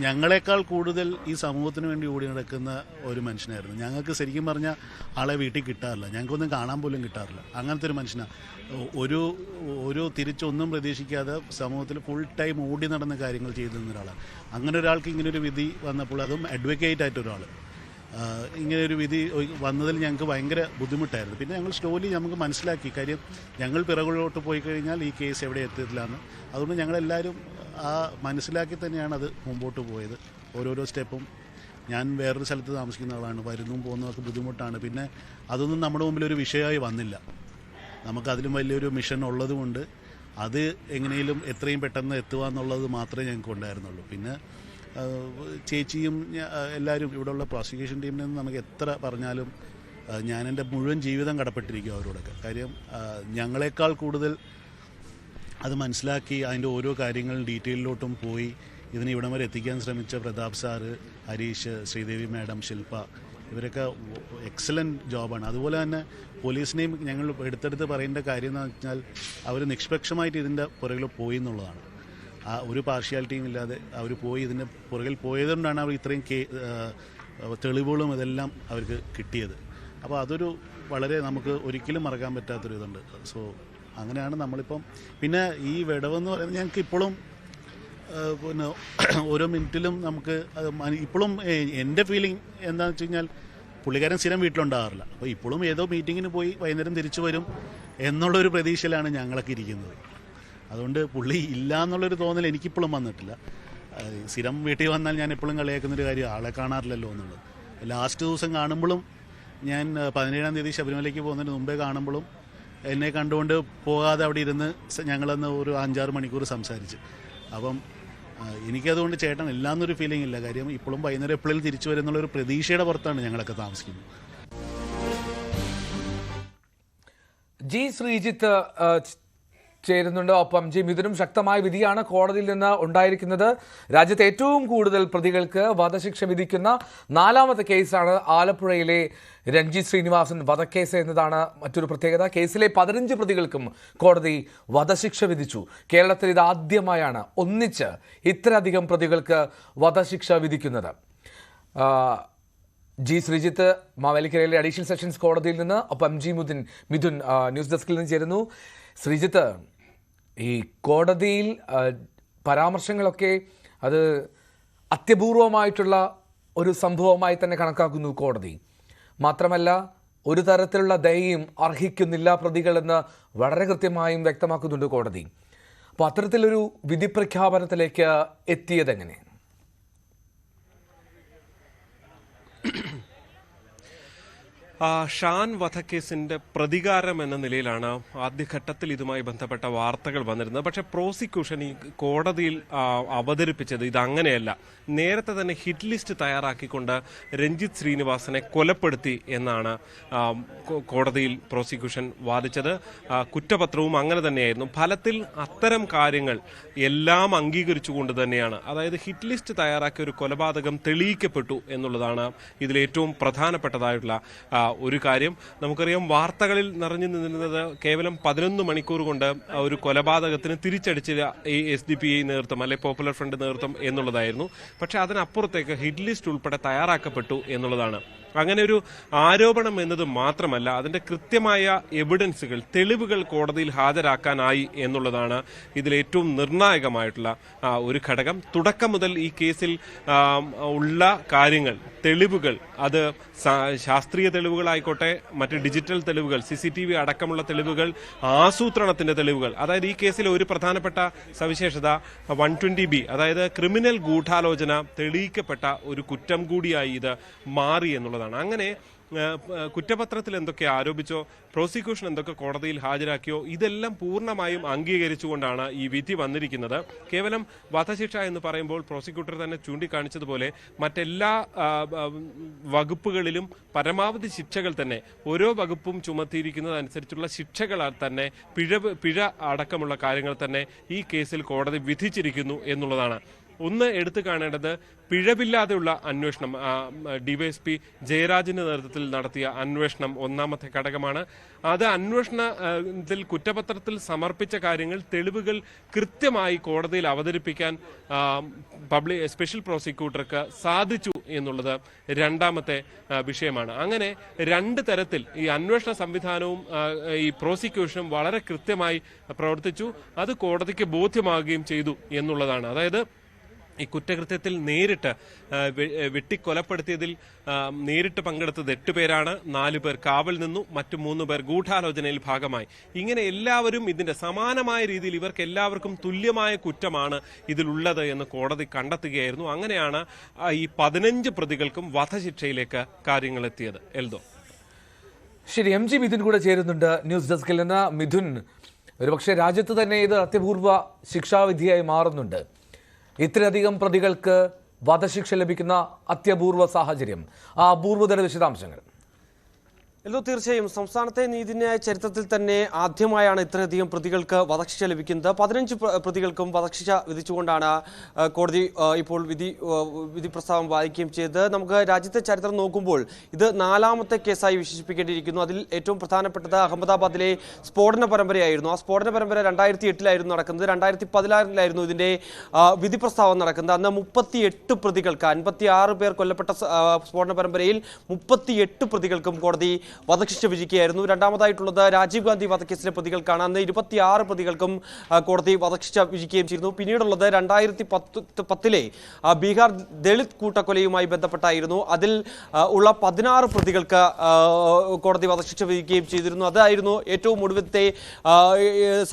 [SPEAKER 7] ഞങ്ങളെക്കാൾ കൂടുതൽ ഈ സമൂഹത്തിന് വേണ്ടി ഓടി നടക്കുന്ന ഒരു മനുഷ്യനായിരുന്നു. ഞങ്ങൾക്ക് ശരിക്കും പറഞ്ഞാൽ ആളെ വീട്ടിൽ കിട്ടാറില്ല, ഞങ്ങൾക്കൊന്നും കാണാൻ പോലും കിട്ടാറില്ല. അങ്ങനത്തെ ഒരു മനുഷ്യനാണ്. ഒരു തിരിച്ചൊന്നും പ്രതീക്ഷിക്കാതെ സമൂഹത്തിൽ ഫുൾ ടൈം ഓടി നടന്ന കാര്യങ്ങൾ ചെയ്തു തന്ന ഒരാളാണ്. അങ്ങനെ ഒരാൾക്ക് ഇങ്ങനൊരു വിധി വന്നപ്പോൾ, അതും അഡ്വക്കേറ്റ് ആയിട്ടൊരാൾ, ഇങ്ങനെയൊരു വിധി വന്നതിൽ ഞങ്ങൾക്ക് ഭയങ്കര ബുദ്ധിമുട്ടായിരുന്നു. പിന്നെ ഞങ്ങൾ സ്ലോലി നമുക്ക് മനസ്സിലാക്കി, കാര്യം ഞങ്ങൾ പിറകിലോട്ട് പോയി കഴിഞ്ഞാൽ ഈ കേസ് എവിടെ എത്തിയിട്ടില്ലാന്ന്. അതുകൊണ്ട് ഞങ്ങളെല്ലാവരും ആ മനസ്സിലാക്കി തന്നെയാണ് അത് മുമ്പോട്ട് പോയത്. ഓരോരോ സ്റ്റെപ്പും. ഞാൻ വേറൊരു സ്ഥലത്ത് താമസിക്കുന്ന ആളാണ്, വരുന്നതും പോകുന്നതൊക്കെ ബുദ്ധിമുട്ടാണ്. പിന്നെ അതൊന്നും നമ്മുടെ മുമ്പിൽ ഒരു വിഷയമായി വന്നില്ല. നമുക്കതിലും വലിയൊരു മിഷൻ ഉള്ളതുകൊണ്ട് അത് എങ്ങനെയും എത്രയും പെട്ടെന്ന് എത്തുക എന്നുള്ളത് മാത്രമേ ഞങ്ങൾക്ക് ഉണ്ടായിരുന്നുള്ളൂ. പിന്നെ ചേച്ചിയും എല്ലാവരും ഇവിടെയുള്ള പ്രോസിക്യൂഷൻ ടീമിൽ നിന്ന് നമുക്ക് എത്ര പറഞ്ഞാലും ഞാൻ എൻ്റെ മുഴുവൻ ജീവിതം കടപ്പെട്ടിരിക്കും അവരോടൊക്കെ. കാര്യം ഞങ്ങളെക്കാൾ കൂടുതൽ അത് മനസ്സിലാക്കി അതിൻ്റെ ഓരോ കാര്യങ്ങളും ഡീറ്റെയിലോട്ടും പോയി ഇതിനെ ഇവിടം വരെ എത്തിക്കാൻ ശ്രമിച്ച പ്രതാപ് സാറ്, ഹരീഷ്, ശ്രീദേവി മാഡം, ശില്പ, ഇവരൊക്കെ എക്സലൻറ്റ് ജോബാണ്. അതുപോലെ തന്നെ പോലീസിനെയും ഞങ്ങൾ എടുത്തെടുത്ത് പറയേണ്ട കാര്യം എന്ന് വെച്ചാൽ അവർ നിഷ്പക്ഷമായിട്ട് ഇതിൻ്റെ പുറകിൽ പോയി എന്നുള്ളതാണ്. ആ ഒരു പാർഷ്യാലിറ്റിയും ഇല്ലാതെ അവർ പോയി ഇതിൻ്റെ പുറകിൽ പോയതുകൊണ്ടാണ് അവർ ഇത്രയും തെളിവുകളും ഇതെല്ലാം അവർക്ക് കിട്ടിയത്. അപ്പോൾ അതൊരു വളരെ നമുക്ക് ഒരിക്കലും മറക്കാൻ പറ്റാത്തൊരു ഇതുണ്ട്. സോ അങ്ങനെയാണ് നമ്മളിപ്പം. പിന്നെ ഈ വിടവെന്ന് പറയുന്നത് ഞങ്ങൾക്ക് ഇപ്പോഴും പിന്നെ ഓരോ മിനിറ്റിലും നമുക്ക് ഇപ്പോഴും എൻ്റെ ഫീലിംഗ് എന്താണെന്ന് വെച്ച് കഴിഞ്ഞാൽ പുള്ളിക്കാരൻ സ്ഥിരം വീട്ടിലുണ്ടാകാറില്ല. അപ്പോൾ ഇപ്പോഴും ഏതോ മീറ്റിങ്ങിന് പോയി വൈകുന്നേരം തിരിച്ചു വരും എന്നുള്ളൊരു പ്രതീക്ഷയിലാണ് ഞങ്ങളൊക്കെ ഇരിക്കുന്നത്. അതുകൊണ്ട് പുള്ളി ഇല്ല എന്നുള്ളൊരു തോന്നൽ എനിക്കിപ്പോഴും വന്നിട്ടില്ല. സ്ഥിരം വീട്ടിൽ വന്നാൽ ഞാൻ എപ്പോഴും കളിയാക്കുന്നൊരു കാര്യം ആളെ കാണാറില്ലല്ലോ എന്നുള്ളത്. ലാസ്റ്റ് ദിവസം കാണുമ്പോഴും ഞാൻ 17-ാം തീയതി ശബരിമലയ്ക്ക് പോകുന്നതിന് മുമ്പേ കാണുമ്പോഴും എന്നെ കണ്ടുകൊണ്ട് പോകാതെ അവിടെ ഇരുന്ന് ഞങ്ങളന്ന് ഒരു 5-6 മണിക്കൂർ സംസാരിച്ച്. അപ്പം എനിക്കതുകൊണ്ട് ചേട്ടൻ ഇല്ലാന്നൊരു ഫീലിംഗ് ഇല്ല. കാര്യം ഇപ്പോഴും വൈകുന്നേരം എപ്പോഴും തിരിച്ചു വരുന്നുള്ളൊരു പ്രതീക്ഷയുടെ പുറത്താണ് ഞങ്ങളൊക്കെ താമസിക്കുന്നത്.
[SPEAKER 1] ജി ശ്രീജിത്ത് ചേരുന്നുണ്ട്. ഒപ്പം ജി മിഥുനും. ശക്തമായ വിധിയാണ് കോടതിയിൽ നിന്ന് ഉണ്ടായിരിക്കുന്നത്. രാജ്യത്തെ ഏറ്റവും കൂടുതൽ പ്രതികൾക്ക് വധശിക്ഷ വിധിക്കുന്ന 4ാമത്തെ കേസാണ് ആലപ്പുഴയിലെ രഞ്ജിത്ത് ശ്രീനിവാസൻ വധക്കേസ് എന്നതാണ് മറ്റൊരു പ്രത്യേകത. കേസിലെ 15 പ്രതികൾക്കും കോടതി വധശിക്ഷ വിധിച്ചു. കേരളത്തിൽ ഇത് ആദ്യമായാണ് ഒന്നിച്ച് ഇത്രയധികം പ്രതികൾക്ക് വധശിക്ഷ വിധിക്കുന്നത്. ജി ശ്രീജിത്ത് മാവേലിക്കരയിലെ അഡീഷണൽ സെഷൻസ് കോടതിയിൽ നിന്ന്, ഒപ്പം ജി മിഥുൻ ന്യൂസ് ഡെസ്കിൽ നിന്ന് ചേരുന്നു. ശ്രീജിത്ത്, ഈ കോടതിയിൽ പരാമർശങ്ങളൊക്കെ അത് അത്യപൂർവമായിട്ടുള്ള ഒരു സംഭവമായി തന്നെ കണക്കാക്കുന്നു കോടതി. മാത്രമല്ല ഒരു തരത്തിലുള്ള ദയയും അർഹിക്കുന്നില്ല പ്രതികളെന്ന് വളരെ കൃത്യമായും വ്യക്തമാക്കുന്നുണ്ട് കോടതി. അപ്പോൾ അത്തരത്തിലൊരു വിധി പ്രഖ്യാപനത്തിലേക്ക് എത്തിയതെങ്ങനെ?
[SPEAKER 3] ഷാൻ വധക്കേസിന്റെ പ്രതികാരം എന്ന നിലയിലാണ് ആദ്യഘട്ടത്തിൽ ഇതുമായി ബന്ധപ്പെട്ട വാർത്തകൾ വന്നിരുന്നത്. പക്ഷെ പ്രോസിക്യൂഷൻ ഈ കോടതിയിൽ അവതരിപ്പിച്ചത് ഇതങ്ങനെയല്ല. നേരത്തെ തന്നെ ഹിറ്റ് ലിസ്റ്റ് തയ്യാറാക്കിക്കൊണ്ട് രഞ്ജിത്ത് ശ്രീനിവാസനെ കൊലപ്പെടുത്തി എന്നാണ് കോടതിയിൽ പ്രോസിക്യൂഷൻ വാദിച്ചത്. കുറ്റപത്രവും അങ്ങനെ തന്നെയായിരുന്നു. ഫലത്തിൽ അത്തരം കാര്യങ്ങൾ എല്ലാം അംഗീകരിച്ചുകൊണ്ട് തന്നെയാണ്, അതായത് ഹിറ്റ് ലിസ്റ്റ് തയ്യാറാക്കിയ ഒരു കൊലപാതകം തെളിയിക്കപ്പെട്ടു എന്നുള്ളതാണ് ഇതിലേറ്റവും പ്രധാനപ്പെട്ടതായിട്ടുള്ള ഒരു കാര്യം. നമുക്കറിയാം, വാർത്തകളിൽ നിറഞ്ഞു നിന്നിരുന്നത് കേവലം 11 മണിക്കൂർ കൊണ്ട് ഒരു കൊലപാതകത്തിന് തിരിച്ചടിച്ച ഈ SDP നേതൃത്വം അല്ലെ പോപ്പുലർ ഫ്രണ്ട് നേതൃത്വം എന്നുള്ളതായിരുന്നു. പക്ഷെ അതിനപ്പുറത്തേക്ക് ഹിറ്റ് ലിസ്റ്റ് ഉൾപ്പെടെ തയ്യാറാക്കപ്പെട്ടു എന്നുള്ളതാണ്. അങ്ങനെ ഒരു ആരോപണം എന്നത് മാത്രമല്ല, അതിന്റെ കൃത്യമായ എവിഡൻസുകൾ, തെളിവുകൾ കോടതിയിൽ ഹാജരാക്കാനായി എന്നുള്ളതാണ് ഇതിലേറ്റവും നിർണായകമായിട്ടുള്ള ഒരു ഘടകം. തുടക്കം മുതൽ ഈ കേസിൽ ഉള്ള കാര്യങ്ങൾ, തെളിവുകൾ, അത് ശാസ്ത്രീയ തെളിവുകളായിക്കോട്ടെ, മറ്റ് ഡിജിറ്റൽ തെളിവുകൾ, CCTV അടക്കമുള്ള തെളിവുകൾ, ആസൂത്രണത്തിന്റെ തെളിവുകൾ, അതായത് ഈ കേസിലെ ഒരു പ്രധാനപ്പെട്ട സവിശേഷത 120B, അതായത് ക്രിമിനൽ ഗൂഢാലോചന തെളിയിക്കപ്പെട്ട ഒരു കുറ്റം കൂടിയായി ഇത് മാറി എന്നുള്ളതാണ്. അങ്ങനെ കുറ്റപത്രത്തിൽ എന്തൊക്കെ ആരോപിച്ചോ, പ്രോസിക്യൂഷൻ എന്തൊക്കെ കോടതിയിൽ ഹാജരാക്കിയോ, ഇതെല്ലാം പൂർണ്ണമായും അംഗീകരിച്ചുകൊണ്ടാണ് ഈ വിധി വന്നിരിക്കുന്നത്. കേവലം വധശിക്ഷ എന്ന് പറയുമ്പോൾ പ്രോസിക്യൂട്ടർ തന്നെ ചൂണ്ടിക്കാണിച്ചതുപോലെ മറ്റെല്ലാ വകുപ്പുകളിലും പരമാവധി ശിക്ഷകൾ തന്നെ, ഓരോ വകുപ്പും ചുമത്തിയിരിക്കുന്നതനുസരിച്ചുള്ള ശിക്ഷകൾ തന്നെ, പിഴ അടക്കമുള്ള കാര്യങ്ങൾ തന്നെ ഈ കേസിൽ കോടതി വിധിച്ചിരിക്കുന്നു എന്നുള്ളതാണ്. ഒന്ന് എടുത്തു കാണേണ്ടത്, പിഴവില്ലാതെയുള്ള അന്വേഷണം. DYSP ജയരാജിന്റെ നേതൃത്വത്തിൽ നടത്തിയ അന്വേഷണം ഒന്നാമത്തെ ഘടകമാണ്. അത് അന്വേഷണത്തിൽ കുറ്റപത്രത്തിൽ സമർപ്പിച്ച കാര്യങ്ങൾ, തെളിവുകൾ കൃത്യമായി കോടതിയിൽ അവതരിപ്പിക്കാൻ സ്പെഷ്യൽ പ്രോസിക്യൂട്ടർക്ക് സാധിച്ചു എന്നുള്ളത് രണ്ടാമത്തെ വിഷയമാണ്. അങ്ങനെ 2 തരത്തിൽ ഈ അന്വേഷണ സംവിധാനവും ഈ പ്രോസിക്യൂഷനും വളരെ കൃത്യമായി പ്രവർത്തിച്ചു. അത് കോടതിക്ക് ബോധ്യമാവുകയും ചെയ്തു എന്നുള്ളതാണ്. അതായത് ഈ കുറ്റകൃത്യത്തിൽ നേരിട്ട് വെട്ടിക്കൊലപ്പെടുത്തിയതിൽ നേരിട്ട് പങ്കെടുത്തത് 8 പേരാണ്. 4 പേർ കാവൽ നിന്നു, മറ്റു 3 പേർ ഗൂഢാലോചനയിൽ ഭാഗമായി. ഇങ്ങനെ എല്ലാവരും ഇതിന്റെ സമാനമായ രീതിയിൽ ഇവർക്ക് എല്ലാവർക്കും തുല്യമായ കുറ്റമാണ് ഇതിലുള്ളത് എന്ന് കോടതി കണ്ടെത്തുകയായിരുന്നു. അങ്ങനെയാണ് ഈ 15 പ്രതികൾക്കും വധശിക്ഷയിലേക്ക് കാര്യങ്ങൾ എത്തിയത്. എൽദോ.
[SPEAKER 1] ശരി, MG മിഥുൻ കൂടെ ചേരുന്നുണ്ട് ന്യൂസ് ഡെസ്കിൽ നിന്ന്. മിഥുൻ, ഒരുപക്ഷെ രാജ്യത്ത് തന്നെ ഇത് അത്യപൂർവ ശിക്ഷാവിധിയായി മാറുന്നുണ്ട്. ഇത്രയധികം പ്രതികൾക്ക് വധശിക്ഷ ലഭിക്കുന്ന അത്യപൂർവ സാഹചര്യം, ആ അപൂർവതര വിശദാംശങ്ങൾ.
[SPEAKER 8] എല്ലോ തീർച്ചയായും സംസ്ഥാനത്തെ നീതിന്യായ ചരിത്രത്തിൽ തന്നെ ആദ്യമായാണ് ഇത്രയധികം പ്രതികൾക്ക് വധശിക്ഷ ലഭിക്കുന്നത്. 15 പ്രതികൾക്കും വധശിക്ഷ വിധിച്ചുകൊണ്ടാണ് കോടതി ഇപ്പോൾ വിധി പ്രസ്താവം വായിക്കുകയും ചെയ്തത്. നമുക്ക് രാജ്യത്തെ ചരിത്രം നോക്കുമ്പോൾ ഇത് 4ാമത്തെ കേസായി വിശേഷിപ്പിക്കേണ്ടിയിരിക്കുന്നു. അതിൽ ഏറ്റവും പ്രധാനപ്പെട്ടത് അഹമ്മദാബാദിലെ സ്ഫോടന പരമ്പരയായിരുന്നു. ആ സ്ഫോടന പരമ്പര 2008 നടക്കുന്നത്. 2016 ഇതിന്റെ വിധി പ്രസ്താവം നടക്കുന്നത്. അന്ന് 38 പ്രതികൾക്ക് 56 പേർ കൊല്ലപ്പെട്ട സ്ഫോടന പരമ്പരയിൽ 38 പ്രതികൾക്കും കോടതി വധശിക്ഷ വിധിക്കുകയായിരുന്നു. രണ്ടാമതായിട്ടുള്ളത് രാജീവ് ഗാന്ധി വധക്കേസിലെ പ്രതികൾക്കാണ്. അന്ന് 26 പ്രതികൾക്കും കോടതി വധശിക്ഷ വിധിക്കുകയും ചെയ്തു. പിന്നീടുള്ളത് 2010 ബീഹാർ ദളിത് കൂട്ടക്കൊലയുമായി ബന്ധപ്പെട്ടായിരുന്നു. അതിൽ ഉള്ള 16 പ്രതികൾക്ക് കോടതി വധശിക്ഷ വിധിക്കുകയും ചെയ്തിരുന്നു. അതായിരുന്നു ഏറ്റവും ഒടുവിലത്തെ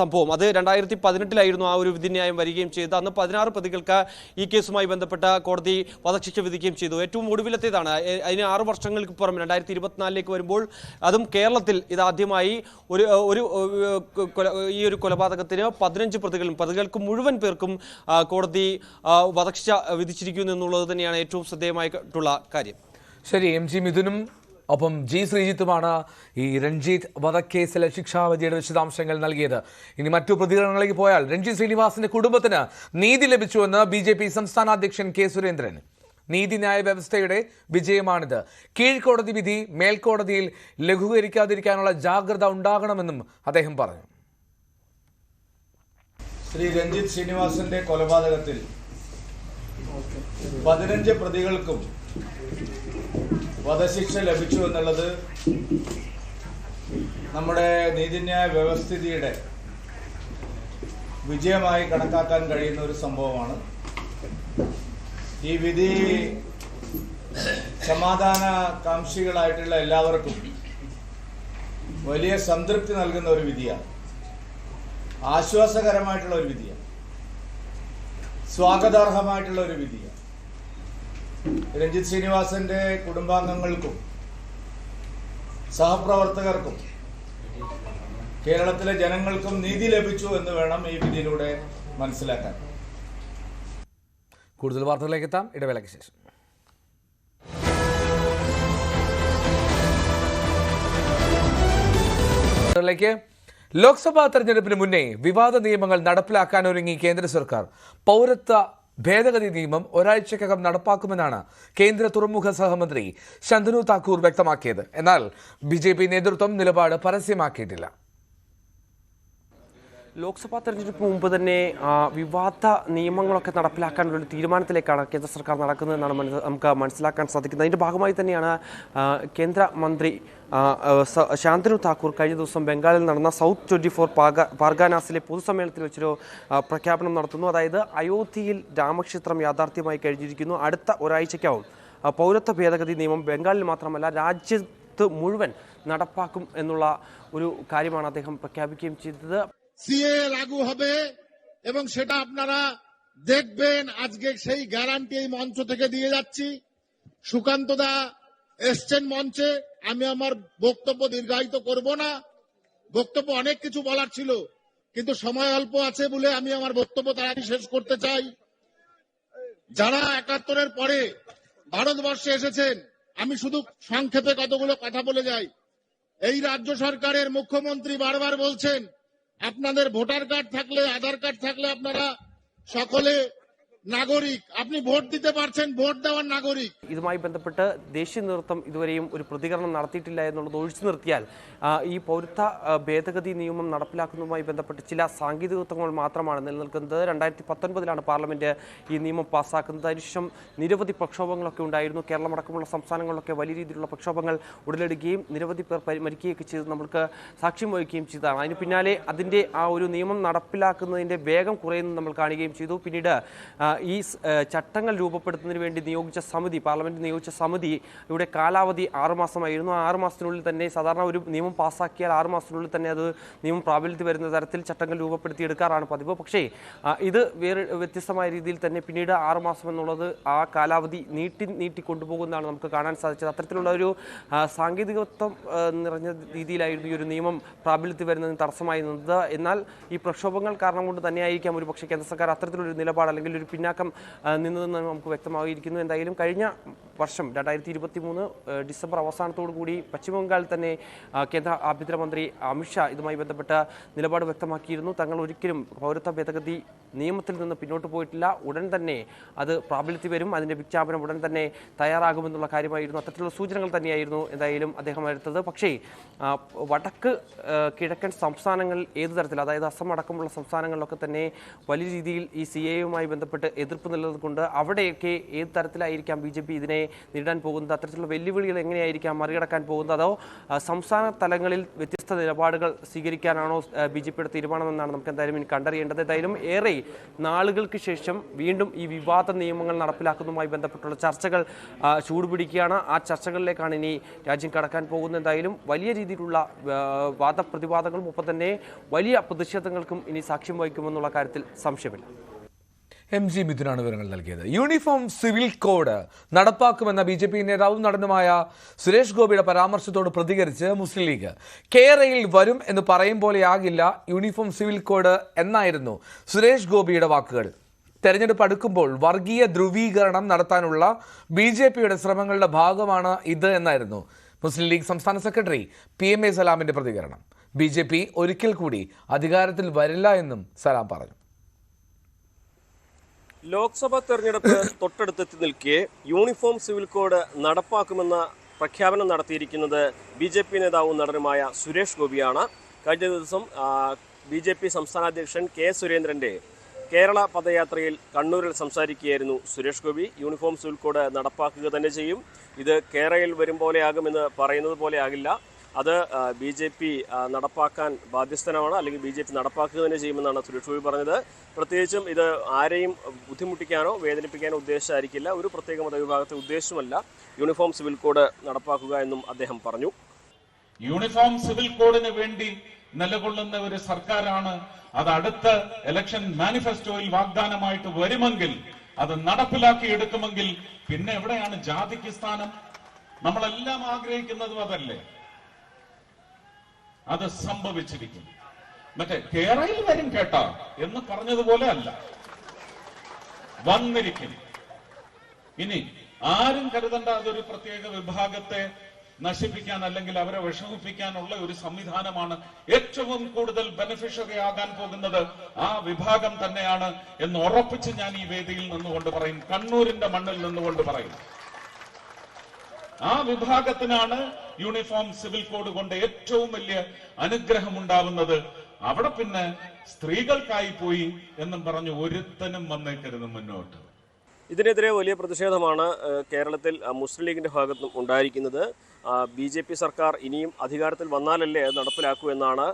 [SPEAKER 8] സംഭവം. അത് 2018 ആ ഒരു വിധിന്യായം വരികയും ചെയ്തത്. അന്ന് 16 പ്രതികൾക്ക് ഈ കേസുമായി ബന്ധപ്പെട്ട കോടതി വധശിക്ഷ വിധിക്കുകയും ചെയ്തു. ഏറ്റവും ഒടുവിലത്തേതാണ്. അതിന് 6 വർഷങ്ങൾക്ക് പുറമെ 2024 വരുമ്പോൾ അതും കേരളത്തിൽ ഇതാദ്യമായി ഈ ഒരു കൊലപാതകത്തിന് 15 പ്രതികൾക്ക് മുഴുവൻ പേർക്കും കോടതി വധശിക്ഷ വിധിച്ചിരിക്കുന്നു എന്നുള്ളത് തന്നെയാണ് ഏറ്റവും ശ്രദ്ധേയമായിട്ടുള്ള കാര്യം.
[SPEAKER 1] ശരി, MG മിഥുനും ഒപ്പം G ശ്രീജിത്തുമാണ് ഈ രഞ്ജിത്ത് വധക്കേസിലെ ശിക്ഷാവിധിയുടെ വിശദാംശങ്ങൾ നൽകിയത്. ഇനി മറ്റു പ്രതികരണങ്ങളിലേക്ക് പോയാൽ രഞ്ജിത്ത് ശ്രീനിവാസന്റെ കുടുംബത്തിന് നീതി ലഭിച്ചുവെന്ന് BJP സംസ്ഥാന അധ്യക്ഷൻ K സുരേന്ദ്രൻ. നീതിന്യായ വ്യവസ്ഥയുടെ വിജയമാണിത്. കീഴ്ക്കോടതി വിധി മേൽക്കോടതിയിൽ ലഘൂകരിക്കാതിരിക്കാനുള്ള ജാഗ്രത ഉണ്ടാകണമെന്നും അദ്ദേഹം പറഞ്ഞു.
[SPEAKER 9] ശ്രീ രഞ്ജിത്ത് ശ്രീനിവാസന്റെ കൊലപാതകത്തിൽ 15 പ്രതികൾക്കും വധശിക്ഷ ലഭിച്ചു എന്നുള്ളത് നമ്മുടെ നീതിന്യായ വ്യവസ്ഥിതിയുടെ വിജയമായി കണക്കാക്കാൻ കഴിയുന്ന ഒരു സംഭവമാണ്. ഈ വിധി സമാധാനകാംക്ഷികളായിട്ടുള്ള എല്ലാവർക്കും വലിയ സംതൃപ്തി നൽകുന്ന ഒരു വിധിയാണ്. ആശ്വാസകരമായിട്ടുള്ള ഒരു വിധിയാണ്. സ്വാഗതാർഹമായിട്ടുള്ള ഒരു വിധിയാണ്. രഞ്ജിത്ത് ശ്രീനിവാസന്റെ കുടുംബാംഗങ്ങൾക്കും സഹപ്രവർത്തകർക്കും കേരളത്തിലെ ജനങ്ങൾക്കും നീതി ലഭിച്ചു എന്ന് വേണം ഈ വിധിയിലൂടെ മനസ്സിലാക്കാൻ.
[SPEAKER 1] കൂടുതൽ വാർത്തകളിലേക്ക് എത്താം ഇടവേളയ്ക്ക് ശേഷം. ലോക്സഭാ തെരഞ്ഞെടുപ്പിന് മുന്നേ വിവാദ നിയമങ്ങൾ നടപ്പിലാക്കാൻ ഒരുങ്ങി കേന്ദ്ര സർക്കാർ. പൗരത്വ ഭേദഗതി നിയമം ഒരാഴ്ചക്കകം നടപ്പാക്കുമെന്നാണ് കേന്ദ്ര തുറമുഖ സഹമന്ത്രി ശന്തനു താക്കൂർ വ്യക്തമാക്കിയത്. എന്നാൽ BJP നേതൃത്വം നിലപാട് പരസ്യമാക്കിയിട്ടില്ല.
[SPEAKER 8] ലോക്സഭാ തെരഞ്ഞെടുപ്പ് മുമ്പ് തന്നെ വിവാദ നിയമങ്ങളൊക്കെ നടപ്പിലാക്കാനുള്ള ഒരു തീരുമാനത്തിലേക്കാണ് കേന്ദ്ര സർക്കാർ നടക്കുന്നതെന്നാണ് നമുക്ക് മനസ്സിലാക്കാൻ സാധിക്കുന്നത്. അതിൻ്റെ ഭാഗമായി തന്നെയാണ് കേന്ദ്രമന്ത്രി ശാന്തനു താക്കൂർ കഴിഞ്ഞ ദിവസം ബംഗാളിൽ നടന്ന സൗത്ത് 24 പാർഗാനാസിലെ പൊതുസമ്മേളനത്തിൽ വെച്ചൊരു പ്രഖ്യാപനം നടത്തുന്നു. അതായത് അയോധ്യയിൽ രാമക്ഷേത്രം യാഥാർത്ഥ്യമായി കഴിഞ്ഞിരിക്കുന്നു. അടുത്ത ഒരാഴ്ചയ്ക്കാവും പൗരത്വ ഭേദഗതി നിയമം ബംഗാളിൽ മാത്രമല്ല രാജ്യത്ത് മുഴുവൻ നടപ്പാക്കും എന്നുള്ള ഒരു കാര്യമാണ് അദ്ദേഹം പ്രഖ്യാപിക്കുകയും ചെയ്തത്.
[SPEAKER 10] সিএ লাগু হবে এবং সেটা আপনারা দেখবেন। আজকে সেই গ্যারান্টি এই মঞ্চ থেকে দিয়ে যাচ্ছি। সুকান্ত দা এসছেন মঞ্চে, আমি আমার বক্তব্য দীর্ঘায়িত করব না। বক্তব্য অনেক কিছু বলার ছিল, কিন্তু সময় অল্প আছে বলে আমি আমার বক্তব্য তাড়াতাড়ি শেষ করতে চাই। যারা 71-এর পরে ভারতবর্ষে এসেছেন, আমি শুধু সংক্ষেপে কতগুলো কথা বলে যাই। এই রাজ্য সরকারের মুখ্যমন্ত্রী বারবার বলছেন আপনাদের ভোটার কার্ড থাকলে আধার কার্ড থাকলে আপনারা সকলে നാഗരിക്. আপনি ভোট দিতে পারছেন, ভোট দেওয়ার നാഗരിക്.
[SPEAKER 8] ഇതുമായി ബന്ധപ്പെട്ട് ദേശീയ നേതൃത്വം ഇതുവരെയും ഒരു പ്രതികരണം നടത്തിയിട്ടില്ല എന്നുള്ളത് ഒഴിച്ചു നിർത്തിയാൽ ഈ പൗരത്വ ഭേദഗതി നിയമം നടപ്പിലാക്കുന്നതുമായി ബന്ധപ്പെട്ട് ചില സാങ്കേതികത്വങ്ങൾ മാത്രമാണ് നിലനിൽക്കുന്നത്. 2019 പാർലമെന്റ് ഈ നിയമം പാസ്സാക്കുന്നത്. അതിനുശേഷം നിരവധി പ്രക്ഷോഭങ്ങളൊക്കെ ഉണ്ടായിരുന്നു. കേരളമടക്കമുള്ള സംസ്ഥാനങ്ങളിലൊക്കെ വലിയ രീതിയിലുള്ള പ്രക്ഷോഭങ്ങൾ ഉടലെടുക്കുകയും നിരവധി പേർ മരിക്കുകയൊക്കെ ചെയ്ത് നമ്മൾക്ക് സാക്ഷ്യം വഹിക്കുകയും ചെയ്തതാണ്. അതിന് പിന്നാലെ അതിൻ്റെ ആ ഒരു നിയമം നടപ്പിലാക്കുന്നതിൻ്റെ വേഗം കുറയുന്നത് നമ്മൾ കാണുകയും ചെയ്തു. പിന്നീട് ഈ ചട്ടങ്ങൾ രൂപപ്പെടുത്തുന്നതിന് വേണ്ടി നിയോഗിച്ച സമിതി, പാർലമെന്റ് നിയോഗിച്ച സമിതി ഇവിടെ കാലാവധി 6 മാസമായിരുന്നു. 6 മാസത്തിനുള്ളിൽ തന്നെ സാധാരണ ഒരു നിയമം പാസ്സാക്കിയാൽ 6 മാസത്തിനുള്ളിൽ തന്നെ അത് നിയമം പ്രാബല്യത്തിൽ വരുന്ന തരത്തിൽ ചട്ടങ്ങൾ രൂപപ്പെടുത്തിയെടുക്കാറാണ് പതിവ്. പക്ഷേ ഇത് വ്യത്യസ്തമായ രീതിയിൽ തന്നെ പിന്നീട് 6 മാസം എന്നുള്ളത് ആ കാലാവധി നീട്ടി കൊണ്ടുപോകുന്നതാണ് നമുക്ക് കാണാൻ സാധിച്ചത്. അത്തരത്തിലുള്ള ഒരു സാങ്കേതികത്വം നിറഞ്ഞ രീതിയിലായിരുന്നു ഈ ഒരു നിയമം പ്രാബല്യത്തിൽ വരുന്നതിന് തടസ്സമായി നിന്നത്. എന്നാൽ ഈ പ്രക്ഷോഭങ്ങൾ കാരണം കൊണ്ട് തന്നെയായിരിക്കാം ഒരു പക്ഷേ കേന്ദ്ര സർക്കാർ അത്തരത്തിലൊരു നിലപാട് അല്ലെങ്കിൽ ഒരു പിന്നാക്കം നിന്നതെന്ന് നമുക്ക് വ്യക്തമായിരിക്കുന്നു. എന്തായാലും കഴിഞ്ഞ വർഷം 2023 ഡിസംബർ അവസാനത്തോടു കൂടി പശ്ചിമബംഗാളിൽ തന്നെ കേന്ദ്ര ആഭ്യന്തരമന്ത്രി അമിത്ഷാ ഇതുമായി ബന്ധപ്പെട്ട നിലപാട് വ്യക്തമാക്കിയിരുന്നു. തങ്ങൾ ഒരിക്കലും പൗരത്വ ഭേദഗതി നിയമത്തിൽ നിന്ന് പിന്നോട്ട് പോയിട്ടില്ല, ഉടൻ തന്നെ അത് പ്രാബല്യത്തിൽ വരും, അതിൻ്റെ വിജ്ഞാപനം ഉടൻ തന്നെ തയ്യാറാകുമെന്നുള്ള കാര്യമായിരുന്നു. അത്തരത്തിലുള്ള സൂചനകൾ തന്നെയായിരുന്നു എന്തായാലും അദ്ദേഹം എടുത്തത്. പക്ഷേ വടക്ക് കിഴക്കൻ സംസ്ഥാനങ്ങളിൽ ഏതു തരത്തിൽ, അതായത് അസം അടക്കമുള്ള സംസ്ഥാനങ്ങളിലൊക്കെ തന്നെ വലിയ രീതിയിൽ ഈ CAA-യുമായി ബന്ധപ്പെട്ട് എതിർപ്പ് നിലനിൽക്കൊണ്ട് അവിടെയൊക്കെ ഏത് തരത്തിലായിരിക്കാം BJP ഇതിനെ നേരിടാൻ പോകുന്നത്, അത്തരത്തിലുള്ള വെല്ലുവിളികൾ എങ്ങനെയായിരിക്കാം മറികടക്കാൻ പോകുന്നത്, അതോ സംസ്ഥാന തലങ്ങളിൽ വ്യത്യസ്ത നിലപാടുകൾ സ്വീകരിക്കാനാണോ BJP-യുടെ തീരുമാനമെന്നാണ് നമുക്ക് എന്തായാലും ഇനി കണ്ടറിയേണ്ടത്. എന്തായാലും ഏറെ നാളുകൾക്ക് ശേഷം വീണ്ടും ഈ വിവാദ നിയമങ്ങൾ നടപ്പിലാക്കുന്നതുമായി ബന്ധപ്പെട്ടുള്ള ചർച്ചകൾ ചൂടുപിടിക്കുകയാണ്. ആ ചർച്ചകളിലേക്കാണ് ഇനി രാജ്യം കടക്കാൻ പോകുന്നത്. എന്തായാലും വലിയ രീതിയിലുള്ള വാദപ്രതിവാദങ്ങളും ഒപ്പം തന്നെ വലിയ പ്രതിഷേധങ്ങൾക്കും ഇനി സാക്ഷ്യം വഹിക്കുമെന്നുള്ള കാര്യത്തിൽ സംശയമില്ല.
[SPEAKER 1] MG മിഥുനാണ് വിവരങ്ങൾ നൽകിയത്. യൂണിഫോം സിവിൽ കോഡ് നടപ്പാക്കുമെന്ന BJP നേതാവും നടനുമായ സുരേഷ് ഗോപിയുടെ പരാമർശത്തോട് പ്രതികരിച്ച് മുസ്ലിം ലീഗ്. കേരളയിൽ വരും എന്ന് പറയും പോലെയാകില്ല യൂണിഫോം സിവിൽ കോഡ് എന്നായിരുന്നു സുരേഷ് ഗോപിയുടെ വാക്കുകൾ. തെരഞ്ഞെടുപ്പ് അടുക്കുമ്പോൾ വർഗീയ ധ്രുവീകരണം നടത്താനുള്ള BJP-യുടെ ശ്രമങ്ങളുടെ ഭാഗമാണ് ഇത് എന്നായിരുന്നു മുസ്ലിം ലീഗ് സംസ്ഥാന സെക്രട്ടറി PMA സലാമിന്റെ പ്രതികരണം. BJP ഒരിക്കൽ കൂടി അധികാരത്തിൽ വരില്ല എന്നും സലാം പറഞ്ഞു.
[SPEAKER 11] ലോക്സഭാ തെരഞ്ഞെടുപ്പ് തൊട്ടടുത്തെത്തി നിൽക്കെ യൂണിഫോം സിവിൽ കോഡ് നടപ്പാക്കുമെന്ന പ്രഖ്യാപനം നടത്തിയിരിക്കുന്നത് BJP നേതാവും നടനുമായ സുരേഷ് ഗോപിയാണ്. കഴിഞ്ഞ ദിവസം BJP സംസ്ഥാന അധ്യക്ഷൻ K. സുരേന്ദ്രന്റെ കേരള പദയാത്രയിൽ കണ്ണൂരിൽ സംസാരിക്കുകയായിരുന്നു Suresh Gopi. Uniform civil code നടപ്പാക്കുക തന്നെ ചെയ്യും, ഇത് കേരളയിൽ വരും പോലെയാകുമെന്ന് പറയുന്നത് പോലെ ആകില്ല, അത് BJP നടപ്പാക്കാൻ ബാധ്യസ്ഥനാണ്, അല്ലെങ്കിൽ BJP നടപ്പാക്കുക തന്നെ ചെയ്യുമെന്നാണ് സുരേഷ് ഗോപി പറഞ്ഞത്. പ്രത്യേകിച്ചും ഇത് ആരെയും ബുദ്ധിമുട്ടിക്കാനോ വേദനിപ്പിക്കാനോ ഉദ്ദേശിച്ചായിരിക്കില്ല, ഒരു പ്രത്യേക മതവിഭാഗത്തെ ഉദ്ദേശമല്ല യൂണിഫോം സിവിൽ കോഡ് നടപ്പാക്കുക എന്നും അദ്ദേഹം പറഞ്ഞു.
[SPEAKER 12] യൂണിഫോം സിവിൽ കോഡിന് വേണ്ടി നിലകൊള്ളുന്ന ഒരു സർക്കാരാണ്. അത് അടുത്ത ഇലക്ഷൻ മാനിഫെസ്റ്റോയിൽ വാഗ്ദാനമായിട്ട് വരുമെങ്കിൽ, അത് നടപ്പിലാക്കി എടുക്കുമെങ്കിൽ പിന്നെ എവിടെയാണ് ജാതിക്ക് സ്ഥാനം? നമ്മളെല്ലാം ആഗ്രഹിക്കുന്നതും അതല്ലേ? അത് സംഭവിച്ചിരിക്കും. മറ്റേ കേരളയിൽ വരും കേട്ടോ എന്ന് പറഞ്ഞതുപോലെ അല്ല, വന്നിരിക്കും. ഇനി ആരും കരുതണ്ട അതൊരു പ്രത്യേക വിഭാഗത്തെ നശിപ്പിക്കാൻ അല്ലെങ്കിൽ അവരെ വിഷമിപ്പിക്കാനുള്ള ഒരു സംവിധാനമാണ്. ഏറ്റവും കൂടുതൽ ബെനിഫിഷ്യറി ആകാൻ പോകുന്നത് ആ വിഭാഗം തന്നെയാണ് എന്ന് ഉറപ്പിച്ച് ഞാൻ ഈ വേദിയിൽ നിന്നുകൊണ്ട് പറയും, കണ്ണൂരിന്റെ മണ്ണിൽ നിന്നുകൊണ്ട് പറയും. ആ വിഭാഗത്തിനാണ് യൂണിഫോം സിവിൽ കോഡ് കൊണ്ട് ഏറ്റവും വലിയ അനുഗ്രഹം ഉണ്ടാവുന്നത്. അവിടെ പിന്നെ സ്ത്രീകൾക്കായി പോയി എന്നും പറഞ്ഞു ഒരുത്തനും വന്നേക്കരുത് മുന്നോട്ട്.
[SPEAKER 11] ഇതിനെതിരെ വലിയ പ്രതിഷേധമാണ് കേരളത്തിൽ മുസ്ലിം ലീഗിന്റെ ഭാഗത്തും ഉണ്ടായിരിക്കുന്നത്. BJP സർക്കാർ ഇനിയും അധികാരത്തിൽ വന്നാലല്ലേ അത് നടപ്പിലാക്കൂ എന്നാണ്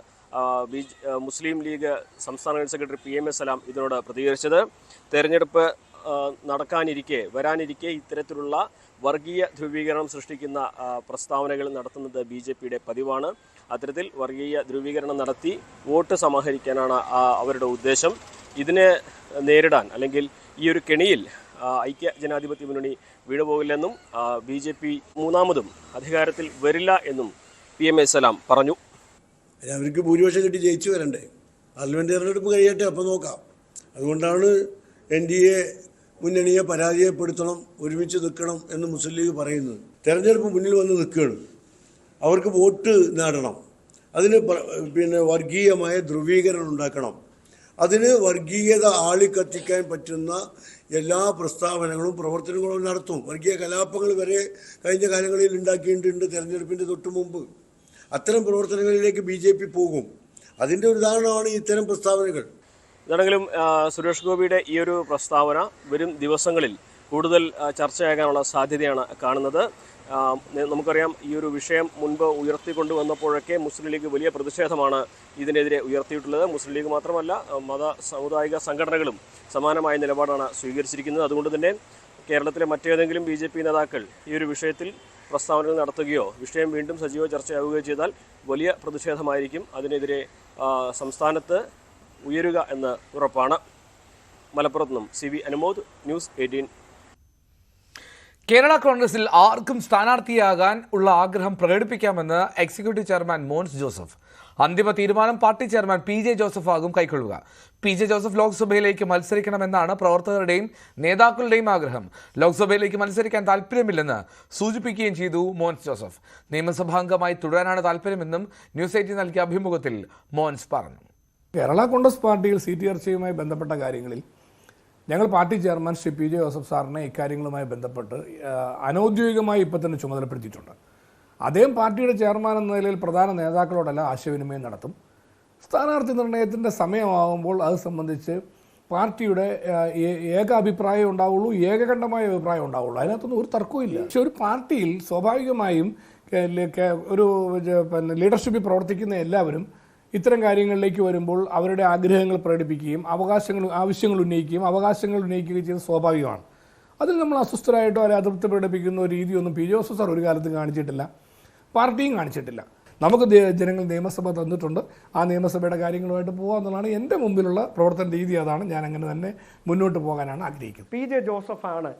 [SPEAKER 11] മുസ്ലിം ലീഗ് സംസ്ഥാന ജനറൽ സെക്രട്ടറി PMA സലാം ഇതിനോട് പ്രതികരിച്ചത്. തെരഞ്ഞെടുപ്പ് വരാനിരിക്കെ ഇത്തരത്തിലുള്ള വർഗീയ ധ്രുവീകരണം സൃഷ്ടിക്കുന്ന പ്രസ്താവനകൾ നടത്തുന്നത് BJP-യുടെ പതിവാണ്. അത്തരത്തിൽ വർഗീയ ധ്രുവീകരണം നടത്തി വോട്ട് സമാഹരിക്കാനാണ് അവരുടെ ഉദ്ദേശം. ഇതിനെ നേരിടാൻ അല്ലെങ്കിൽ ഈ ഒരു കെണിയിൽ ഐക്യ ജനാധിപത്യ മുന്നണി വീണുപോകില്ലെന്നും BJP മൂന്നാമതും അധികാരത്തിൽ വരില്ല എന്നും PMA സലാം പറഞ്ഞു.
[SPEAKER 13] അവർക്ക് ഭൂരിപക്ഷം കിട്ടി ജയിച്ചു വരണ്ടേ? പാർലമെന്റ് തെരഞ്ഞെടുപ്പ് കഴിയട്ടെ, അപ്പം നോക്കാം. അതുകൊണ്ടാണ് NDA മുന്നണിയെ പരാജയപ്പെടുത്തണം, ഒരുമിച്ച് നിൽക്കണം എന്ന് മുസ്ലിം ലീഗ് പറയുന്നത്. തെരഞ്ഞെടുപ്പ് മുന്നിൽ വന്ന് നിൽക്കുകയാണ്, അവർക്ക് വോട്ട് നേടണം, അതിന് വർഗീയമായ ധ്രുവീകരണം ഉണ്ടാക്കണം, അതിന് വർഗീയത ആളിക്കത്തിക്കാൻ പറ്റുന്ന എല്ലാ പ്രസ്താവനകളും പ്രവർത്തനങ്ങളും നടത്തും. വർഗീയ കലാപങ്ങൾ വരെ കഴിഞ്ഞ കാലങ്ങളിൽ ഉണ്ടാക്കിയിട്ടുണ്ട് തെരഞ്ഞെടുപ്പിൻ്റെ തൊട്ട് മുമ്പ്. അത്തരം പ്രവർത്തനങ്ങളിലേക്ക് BJP പോകും. അതിൻ്റെ ഒരു ഉദാഹരണമാണ് ഇത്തരം പ്രസ്താവനകൾ.
[SPEAKER 11] ഇതാണെങ്കിലും സുരേഷ് ഗോപിയുടെ ഈ ഒരു പ്രസ്താവന വരും ദിവസങ്ങളിൽ കൂടുതൽ ചർച്ചയാകാനുള്ള സാധ്യതയാണ് കാണുന്നത്. നമുക്കറിയാം, ഈ ഒരു വിഷയം മുൻപ് ഉയർത്തിക്കൊണ്ടുവന്നപ്പോഴൊക്കെ മുസ്ലിം ലീഗ് വലിയ പ്രതിഷേധമാണ് ഇതിനെതിരെ ഉയർത്തിയിട്ടുള്ളത്. മുസ്ലിം ലീഗ് മാത്രമല്ല, മത സാമുദായിക സംഘടനകളും സമാനമായ നിലപാടാണ് സ്വീകരിച്ചിരിക്കുന്നത്. അതുകൊണ്ട് തന്നെ കേരളത്തിലെ മറ്റേതെങ്കിലും BJP നേതാക്കൾ ഈ ഒരു വിഷയത്തിൽ പ്രസ്താവനകൾ നടത്തുകയോ വിഷയം വീണ്ടും സജീവ ചർച്ചയാവുകയോ ചെയ്താൽ വലിയ പ്രതിഷേധമായിരിക്കും അതിനെതിരെ സംസ്ഥാനത്ത് ഉയരുക എന്ന് ഉറപ്പാണ്. മലപ്പുറത്ത് നിന്നും CV അനുമോദ്, ന്യൂസ് 18.
[SPEAKER 1] കേരള കോൺഗ്രസിൽ ആർക്കും സ്ഥാനാർത്ഥിയാകാൻ ഉള്ള ആഗ്രഹം പ്രകടിപ്പിക്കാമെന്ന് എക്സിക്യൂട്ടീവ് ചെയർമാൻ മോൻസ് ജോസഫ്. അന്തിമ തീരുമാനം പാർട്ടി ചെയർമാൻ PJ ജോസഫ് ആകും കൈക്കൊള്ളുക. PJ ജോസഫ് ലോക്സഭയിലേക്ക് മത്സരിക്കണമെന്നാണ് പ്രവർത്തകരുടെയും നേതാക്കളുടെയും ആഗ്രഹം. ലോക്സഭയിലേക്ക് മത്സരിക്കാൻ താല്പര്യമില്ലെന്ന് സൂചിപ്പിക്കുകയും ചെയ്തു മോൻസ് ജോസഫ്. നിയമസഭാംഗമായി തുടരാനാണ് താല്പര്യമെന്നും ന്യൂസ് 18 നൽകിയ അഭിമുഖത്തിൽ മോൻസ് പറഞ്ഞു.
[SPEAKER 14] കേരള കോൺഗ്രസ് പാർട്ടിയിൽ സീറ്റ് ചർച്ചയുമായി ബന്ധപ്പെട്ട കാര്യങ്ങളിൽ ഞങ്ങൾ party chairman Shri PJ Joseph സാറിനെ ഇക്കാര്യങ്ങളുമായി ബന്ധപ്പെട്ട് അനൗദ്യോഗികമായി ഇപ്പോൾ തന്നെ ചുമതലപ്പെടുത്തിയിട്ടുണ്ട്. അദ്ദേഹം പാർട്ടിയുടെ ചെയർമാൻ എന്ന നിലയിൽ പ്രധാന നേതാക്കളോടെല്ലാം ആശയവിനിമയം നടത്തും. സ്ഥാനാർത്ഥി നിർണയത്തിൻ്റെ സമയമാകുമ്പോൾ അത് സംബന്ധിച്ച് പാർട്ടിയുടെ ഏക അഭിപ്രായം ഉണ്ടാവുള്ളൂ, ഏകകണ്ഠമായ അഭിപ്രായം ഉണ്ടാവുള്ളൂ. അതിനകത്തൊന്നും ഒരു തർക്കവും ഇല്ല. പക്ഷെ ഒരു പാർട്ടിയിൽ സ്വാഭാവികമായും ഒരു ലീഡർഷിപ്പിൽ പ്രവർത്തിക്കുന്ന എല്ലാവരും ഇത്തരം കാര്യങ്ങളിലേക്ക് വരുമ്പോൾ അവരുടെ ആഗ്രഹങ്ങൾ പ്രകടിപ്പിക്കുകയും ആവശ്യങ്ങൾ ഉന്നയിക്കുകയും അവകാശങ്ങൾ ഉന്നയിക്കുകയും ചെയ്യുന്നത് സ്വാഭാവികമാണ്. അതിൽ നമ്മൾ അസ്വസ്ഥരായിട്ടോ അല്ലെങ്കിൽ അതൃപ്തി പ്രകടിപ്പിക്കുന്ന ഒരു രീതിയൊന്നും PJ ജോസഫ് സാർ ഒരു കാലത്തും കാണിച്ചിട്ടില്ല, പാർട്ടിയും കാണിച്ചിട്ടില്ല. നമുക്ക് ജനങ്ങൾ നിയമസഭ തന്നിട്ടുണ്ട്. ആ നിയമസഭയുടെ കാര്യങ്ങളുമായിട്ട് പോകുക എന്നുള്ളതാണ് എൻ്റെ മുമ്പിലുള്ള പ്രവർത്തന രീതി. അതാണ് ഞാൻ അങ്ങനെ തന്നെ മുന്നോട്ട് പോകാനാണ് ആഗ്രഹിക്കുന്നത്.
[SPEAKER 15] PJ ജോസഫാണ്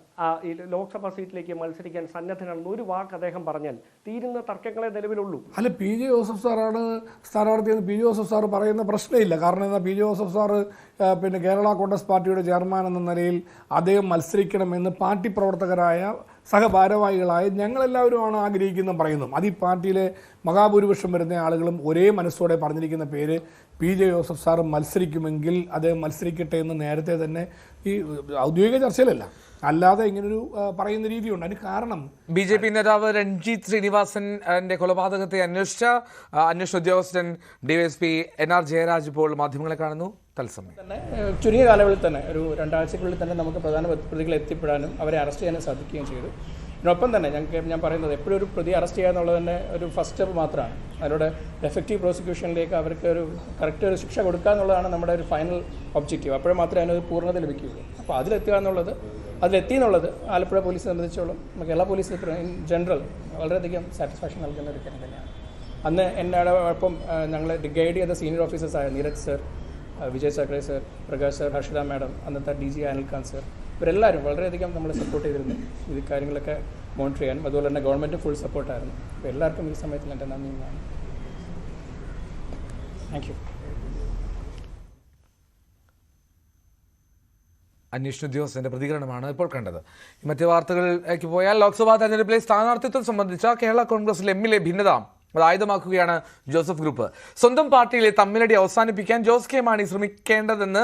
[SPEAKER 15] ഈ ലോക്സഭാ സീറ്റിലേക്ക് മത്സരിക്കാൻ സന്നദ്ധനാണെന്ന് ഒരു വാക്ക് അദ്ദേഹം പറഞ്ഞാൽ തീരുന്ന തർക്കങ്ങളെ നിലവിലുള്ളൂ.
[SPEAKER 14] അല്ല, PJ ജോസഫ് സാറാണ് സ്ഥാനാർത്ഥിയെന്ന് PJ ജോസഫ് സാർ പറയുന്ന പ്രശ്നമില്ല. കാരണം എന്താ, PJ Joseph sir Kerala Congress പാർട്ടിയുടെ ചെയർമാൻ എന്ന നിലയിൽ അദ്ദേഹം മത്സരിക്കണമെന്ന് പാർട്ടി പ്രവർത്തകരായ സഹഭാരവാഹികളായ ഞങ്ങളെല്ലാവരുമാണ് ആഗ്രഹിക്കുന്നതും പറയുന്നതും. അത് ഈ പാർട്ടിയിലെ മഹാഭൂരിപക്ഷം വരുന്ന ആളുകളും ഒരേ മനസ്സോടെ പറഞ്ഞിരിക്കുന്ന പേര് PJ ജോസഫ് സാർ മത്സരിക്കുമെങ്കിൽ അദ്ദേഹം മത്സരിക്കട്ടെ എന്ന് നേരത്തെ തന്നെ ഈ ഔദ്യോഗിക ചർച്ചയിലല്ല, അല്ലാതെ ഇങ്ങനൊരു പറയുന്ന രീതിയുണ്ട്. അതിന് കാരണം
[SPEAKER 1] BJP നേതാവ് രഞ്ജിത്ത് ശ്രീനിവാസന്റെ കൊലപാതകത്തെ അന്വേഷിച്ച അന്വേഷണ ഉദ്യോഗസ്ഥൻ DYSP NR ജയരാജ് ഇപ്പോൾ മാധ്യമങ്ങളെ കാണുന്നു. തത്സമയം
[SPEAKER 9] തന്നെ ചുരുങ്ങിയ കാലയളവിൽ തന്നെ ഒരു 2 ആഴ്ചക്കുള്ളിൽ തന്നെ നമുക്ക് പ്രധാന പ്രതികളെ എത്തിപ്പെടാനും അവരെ അറസ്റ്റ് ചെയ്യാനും സാധിക്കുകയും ചെയ്തു. ഇതിനൊപ്പം തന്നെ ഞാൻ പറയുന്നത് എപ്പോഴും ഒരു പ്രതി അറസ്റ്റ് ചെയ്യുക എന്നുള്ളത് തന്നെ ഒരു ഫസ്റ്റ് സ്റ്റെപ്പ് മാത്രമാണ്. അതിലൂടെ എഫക്റ്റീവ് പ്രോസിക്യൂഷനിലേക്ക് അവർക്ക് ഒരു കറക്റ്റ് ഒരു ശിക്ഷ കൊടുക്കുക എന്നുള്ളതാണ് നമ്മുടെ ഒരു ഫൈനൽ ഒബ്ജക്റ്റീവ്. അപ്പോഴും മാത്രമേ അതിനൊരു പൂർണ്ണത ലഭിക്കുകയുള്ളൂ. അപ്പോൾ അതിലെത്തുക എന്നുള്ളത്, അതിലെത്തി എന്നുള്ളത് ആലപ്പുഴ പോലീസിനെ സംബന്ധിച്ചോളം കേരള പോലീസ് ഇൻ ജനറൽ വളരെയധികം സാറ്റിസ്ഫാക്ഷൻ നൽകുന്ന ഒരു കാര്യം തന്നെയാണ്. അന്ന് എന്നോടൊപ്പം ഞങ്ങൾ ഗൈഡ് ചെയ്ത സീനിയർ ഓഫീസേഴ്സായ Neeraj sir, Vijay Sakhare sir, Prakash sir, Harshita madam, അന്നത്തെ DG അനിൽഖാൻ സർ, ഇവരെല്ലാവരും വളരെയധികം നമ്മളെ സപ്പോർട്ട് ചെയ്തിരുന്നു ഇത് കാര്യങ്ങളൊക്കെ മോണിറ്റർ ചെയ്യാനും. അതുപോലെ തന്നെ ഗവൺമെൻറ് ഫുൾ സപ്പോർട്ടായിരുന്നു. അപ്പോൾ എല്ലാവർക്കും ഈ സമയത്തിൽ എൻ്റെ നന്ദിയാണ്. Thank you.
[SPEAKER 1] അന്വേഷണ ഉദ്യോഗസ്ഥന്റെ പ്രതികരണമാണ് ഇപ്പോൾ കണ്ടത്. മറ്റ് വാർത്തകളിലേക്ക് പോയാൽ ലോക്സഭാ തെരഞ്ഞെടുപ്പിലെ സ്ഥാനാർത്ഥിത്വം സംബന്ധിച്ച കേരള കോൺഗ്രസിലെ എമ്മിലെ ഭിന്നത അത് ആയുധമാക്കുകയാണ് ജോസഫ് ഗ്രൂപ്പ്. സ്വന്തം പാർട്ടിയിലെ തമ്മിലടി അവസാനിപ്പിക്കാൻ ജോസ് കെ മാണി ശ്രമിക്കേണ്ടതെന്ന്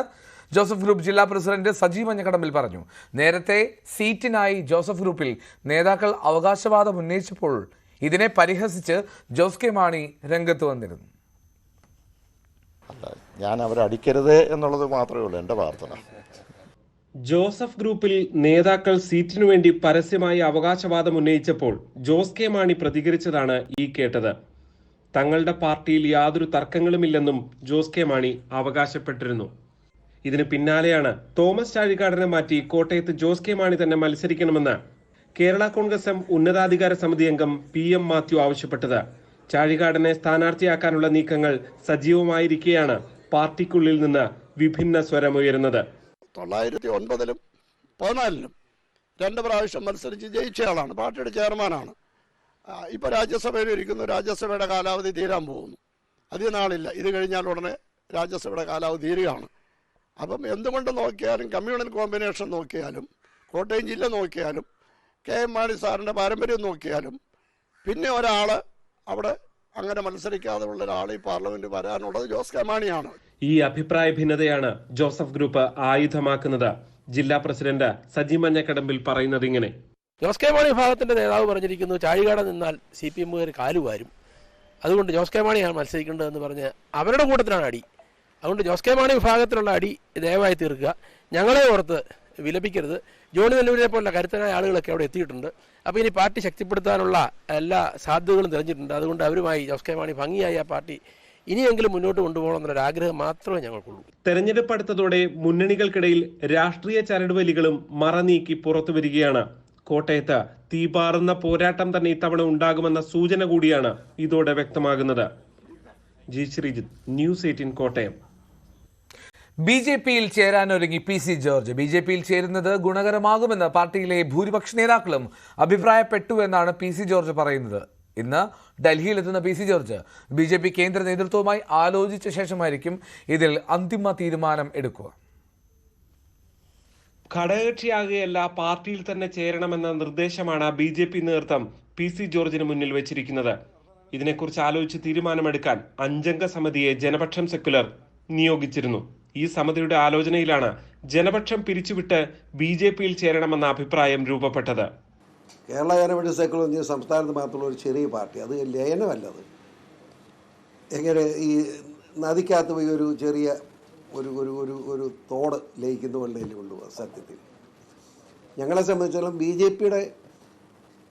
[SPEAKER 1] ജോസഫ് ഗ്രൂപ്പ് ജില്ലാ പ്രസിഡന്റ് സജി മഞ്ഞക്കടമ്പിൽ പറഞ്ഞു. നേരത്തെ സീറ്റിനായി ജോസഫ് ഗ്രൂപ്പിൽ നേതാക്കൾ അവകാശവാദം ഉന്നയിച്ചപ്പോൾ ഇതിനെ പരിഹസിച്ച് ജോസ് കെ മാണി രംഗത്ത് വന്നിരുന്നു.
[SPEAKER 16] ഞാൻ അവരെ അടിക്കരുത് എന്നുള്ളത് മാത്രമേ ഉള്ളൂ എൻ്റെ പ്രാർത്ഥന.
[SPEAKER 3] ജോസഫ് ഗ്രൂപ്പിൽ നേതാക്കൾ സീറ്റിനു വേണ്ടി പരസ്യമായി അവകാശവാദം ഉന്നയിച്ചപ്പോൾ ജോസ് കെ മാണി പ്രതികരിച്ചതാണ് ഈ കേട്ടത്. തങ്ങളുടെ പാർട്ടിയിൽ യാതൊരു തർക്കങ്ങളുമില്ലെന്നും ജോസ് കെ മാണി അവകാശപ്പെട്ടിരുന്നു. ഇതിന് പിന്നാലെയാണ് തോമസ് ചാഴികാടനെ മാറ്റി കോട്ടയത്ത് ജോസ് കെ മാണി തന്നെ മത്സരിക്കണമെന്ന് കേരള കോൺഗ്രസ് എം ഉന്നതാധികാര സമിതി അംഗം PM മാത്യു ആവശ്യപ്പെട്ടത്. ചാഴികാടനെ സ്ഥാനാർത്ഥിയാക്കാനുള്ള നീക്കങ്ങൾ സജീവമായിരിക്കെയാണ് പാർട്ടിക്കുള്ളിൽ നിന്ന് വിഭിന്ന സ്വരമുയരുന്നത്.
[SPEAKER 16] 2009-ലും 2014-ലും 2 പ്രാവശ്യം മത്സരിച്ച് ജയിച്ചയാളാണ്, പാർട്ടിയുടെ ചെയർമാനാണ്. ഇപ്പോൾ രാജ്യസഭയിൽ ഇരിക്കുന്നു. രാജ്യസഭയുടെ കാലാവധി തീരാൻ പോകുന്നു. അധികം നാളില്ല, ഇത് കഴിഞ്ഞാൽ ഉടനെ രാജ്യസഭയുടെ കാലാവധി തീരുകയാണ്. അപ്പം എന്തുകൊണ്ട് നോക്കിയാലും, കമ്മ്യൂണൽ കോമ്പിനേഷൻ നോക്കിയാലും, കോട്ടയം ജില്ല നോക്കിയാലും, KM മാണി സാറിൻ്റെ പാരമ്പര്യം നോക്കിയാലും, പിന്നെ ഒരാൾ അവിടെ അങ്ങനെ മത്സരിക്കാതെ ഉള്ള ഒരാൾ ഈ പാർലമെന്റ് വരാനുള്ളത് ജോസ് കെ മാണിയാണ്.
[SPEAKER 3] ഈ അഭിപ്രായ ഭിന്നതയാണ് ജോസഫ് ഗ്രൂപ്പ് ആയുധമാക്കുന്നത്. ജില്ലാ പ്രസിഡന്റ് സജി മഞ്ഞക്കടമ്പിൽ പറയുന്നത് ഇങ്ങനെ:
[SPEAKER 17] ജോസ് കെ മാണി വിഭാഗത്തിന്റെ നേതാവ് പറഞ്ഞിരിക്കുന്നു, ചാഴികാടൻ നിന്നാൽ CPM കാലുവാരും, അതുകൊണ്ട് ജോസ് കെ മാണിയാണ് മത്സരിക്കേണ്ടതെന്ന് പറഞ്ഞ് അവരുടെ കൂട്ടത്തിലാണ് അടി. അതുകൊണ്ട് ജോസ് കെ മാണി വിഭാഗത്തിലുള്ള അടി ദയവായി തീർക്കുക, ഞങ്ങളെ ഓർത്ത് വിലപിക്കരുത്. ജോണി നെല്ലൂരിനെ പോലുള്ള കരുത്തനായ ആളുകളൊക്കെ അവിടെ എത്തിയിട്ടുണ്ട്. അപ്പോൾ ഇനി പാർട്ടി ശക്തിപ്പെടുത്താനുള്ള എല്ലാ സാധ്യതകളും തെളിഞ്ഞിട്ടുണ്ട്. അതുകൊണ്ട് അവരുമായി ജോസ് കെ മാണി ഭംഗിയായി ആ പാർട്ടി ഇനിയെങ്കിലും മുന്നോട്ട് കൊണ്ടുപോകണം എന്നൊരു ആഗ്രഹം മാത്രമേ ഞങ്ങൾക്കുള്ളൂ.
[SPEAKER 3] തെരഞ്ഞെടുപ്പ് അടുത്തതോടെ മുന്നണികൾക്കിടയിൽ രാഷ്ട്രീയ ചരടുവലികളും മറനീക്കി പുറത്തു വരികയാണ്. കോട്ടയത്ത് തീപാറുന്ന പോരാട്ടം തന്നെ ഇത്തവണ ഉണ്ടാകുമെന്ന സൂചന കൂടിയാണ് ഇതോടെ വ്യക്തമാകുന്നത്. ജി ശ്രീജിത്ത്, ന്യൂസ് 18 കോട്ടയം.
[SPEAKER 1] ബി.ജെ.പിയിൽ ചേരാനൊരുങ്ങി പി.സി. ജോർജ്. ബി.ജെ.പിയിൽ ചേരുന്നത് ഗുണകരമാകുമെന്ന് പാർട്ടിയിലെ ഭൂരിപക്ഷ നേതാക്കളും അഭിപ്രായപ്പെട്ടു എന്നാണ് പി.സി. ജോർജ് പറയുന്നത്. ഇന്ന് ഡൽഹിയിലെത്തുന്ന പി.സി. ജോർജ് ബി.ജെ.പി കേന്ദ്ര നേതൃത്വവുമായി ആലോചിച്ച ശേഷമായിരിക്കും ഇതിൽ അന്തിമ തീരുമാനം എടുക്കുക.
[SPEAKER 3] ഘടകകക്ഷിയാകുകയല്ല, പാർട്ടിയിൽ തന്നെ ചേരണമെന്ന നിർദ്ദേശമാണ് ബി.ജെ.പി നേതൃത്വം പി.സി. ജോർജിന് മുന്നിൽ വെച്ചിരിക്കുന്നത്. ഇതിനെക്കുറിച്ച് ആലോചിച്ച് തീരുമാനമെടുക്കാൻ 5-അംഗ സമിതിയെ ജനപക്ഷം സെക്യുലർ നിയോഗിച്ചിരുന്നു. ഈ സമിതിയുടെ ആലോചനയിലാണ് ജനപക്ഷം പിരിച്ചുവിട്ട് ബി.ജെ.പിയിൽ ചേരണമെന്ന അഭിപ്രായം രൂപപ്പെട്ടത്.
[SPEAKER 18] കേരള ജനപക്ഷ സെക്യുലർ സംസ്ഥാനത്ത് മാത്രമുള്ള ഒരു ചെറിയ പാർട്ടി, അത് ലയനമല്ലത്. എങ്ങനെ ഈ നദിക്കകത്ത് പോയി ഒരു ചെറിയ ഒരു ഒരു ഒരു ഒരു തോട് ലയിക്കുന്ന പോലെ കൊണ്ടുപോകുക. സത്യത്തിൽ ഞങ്ങളെ സംബന്ധിച്ചിടത്തോളം ബി.ജെ.പിയുടെ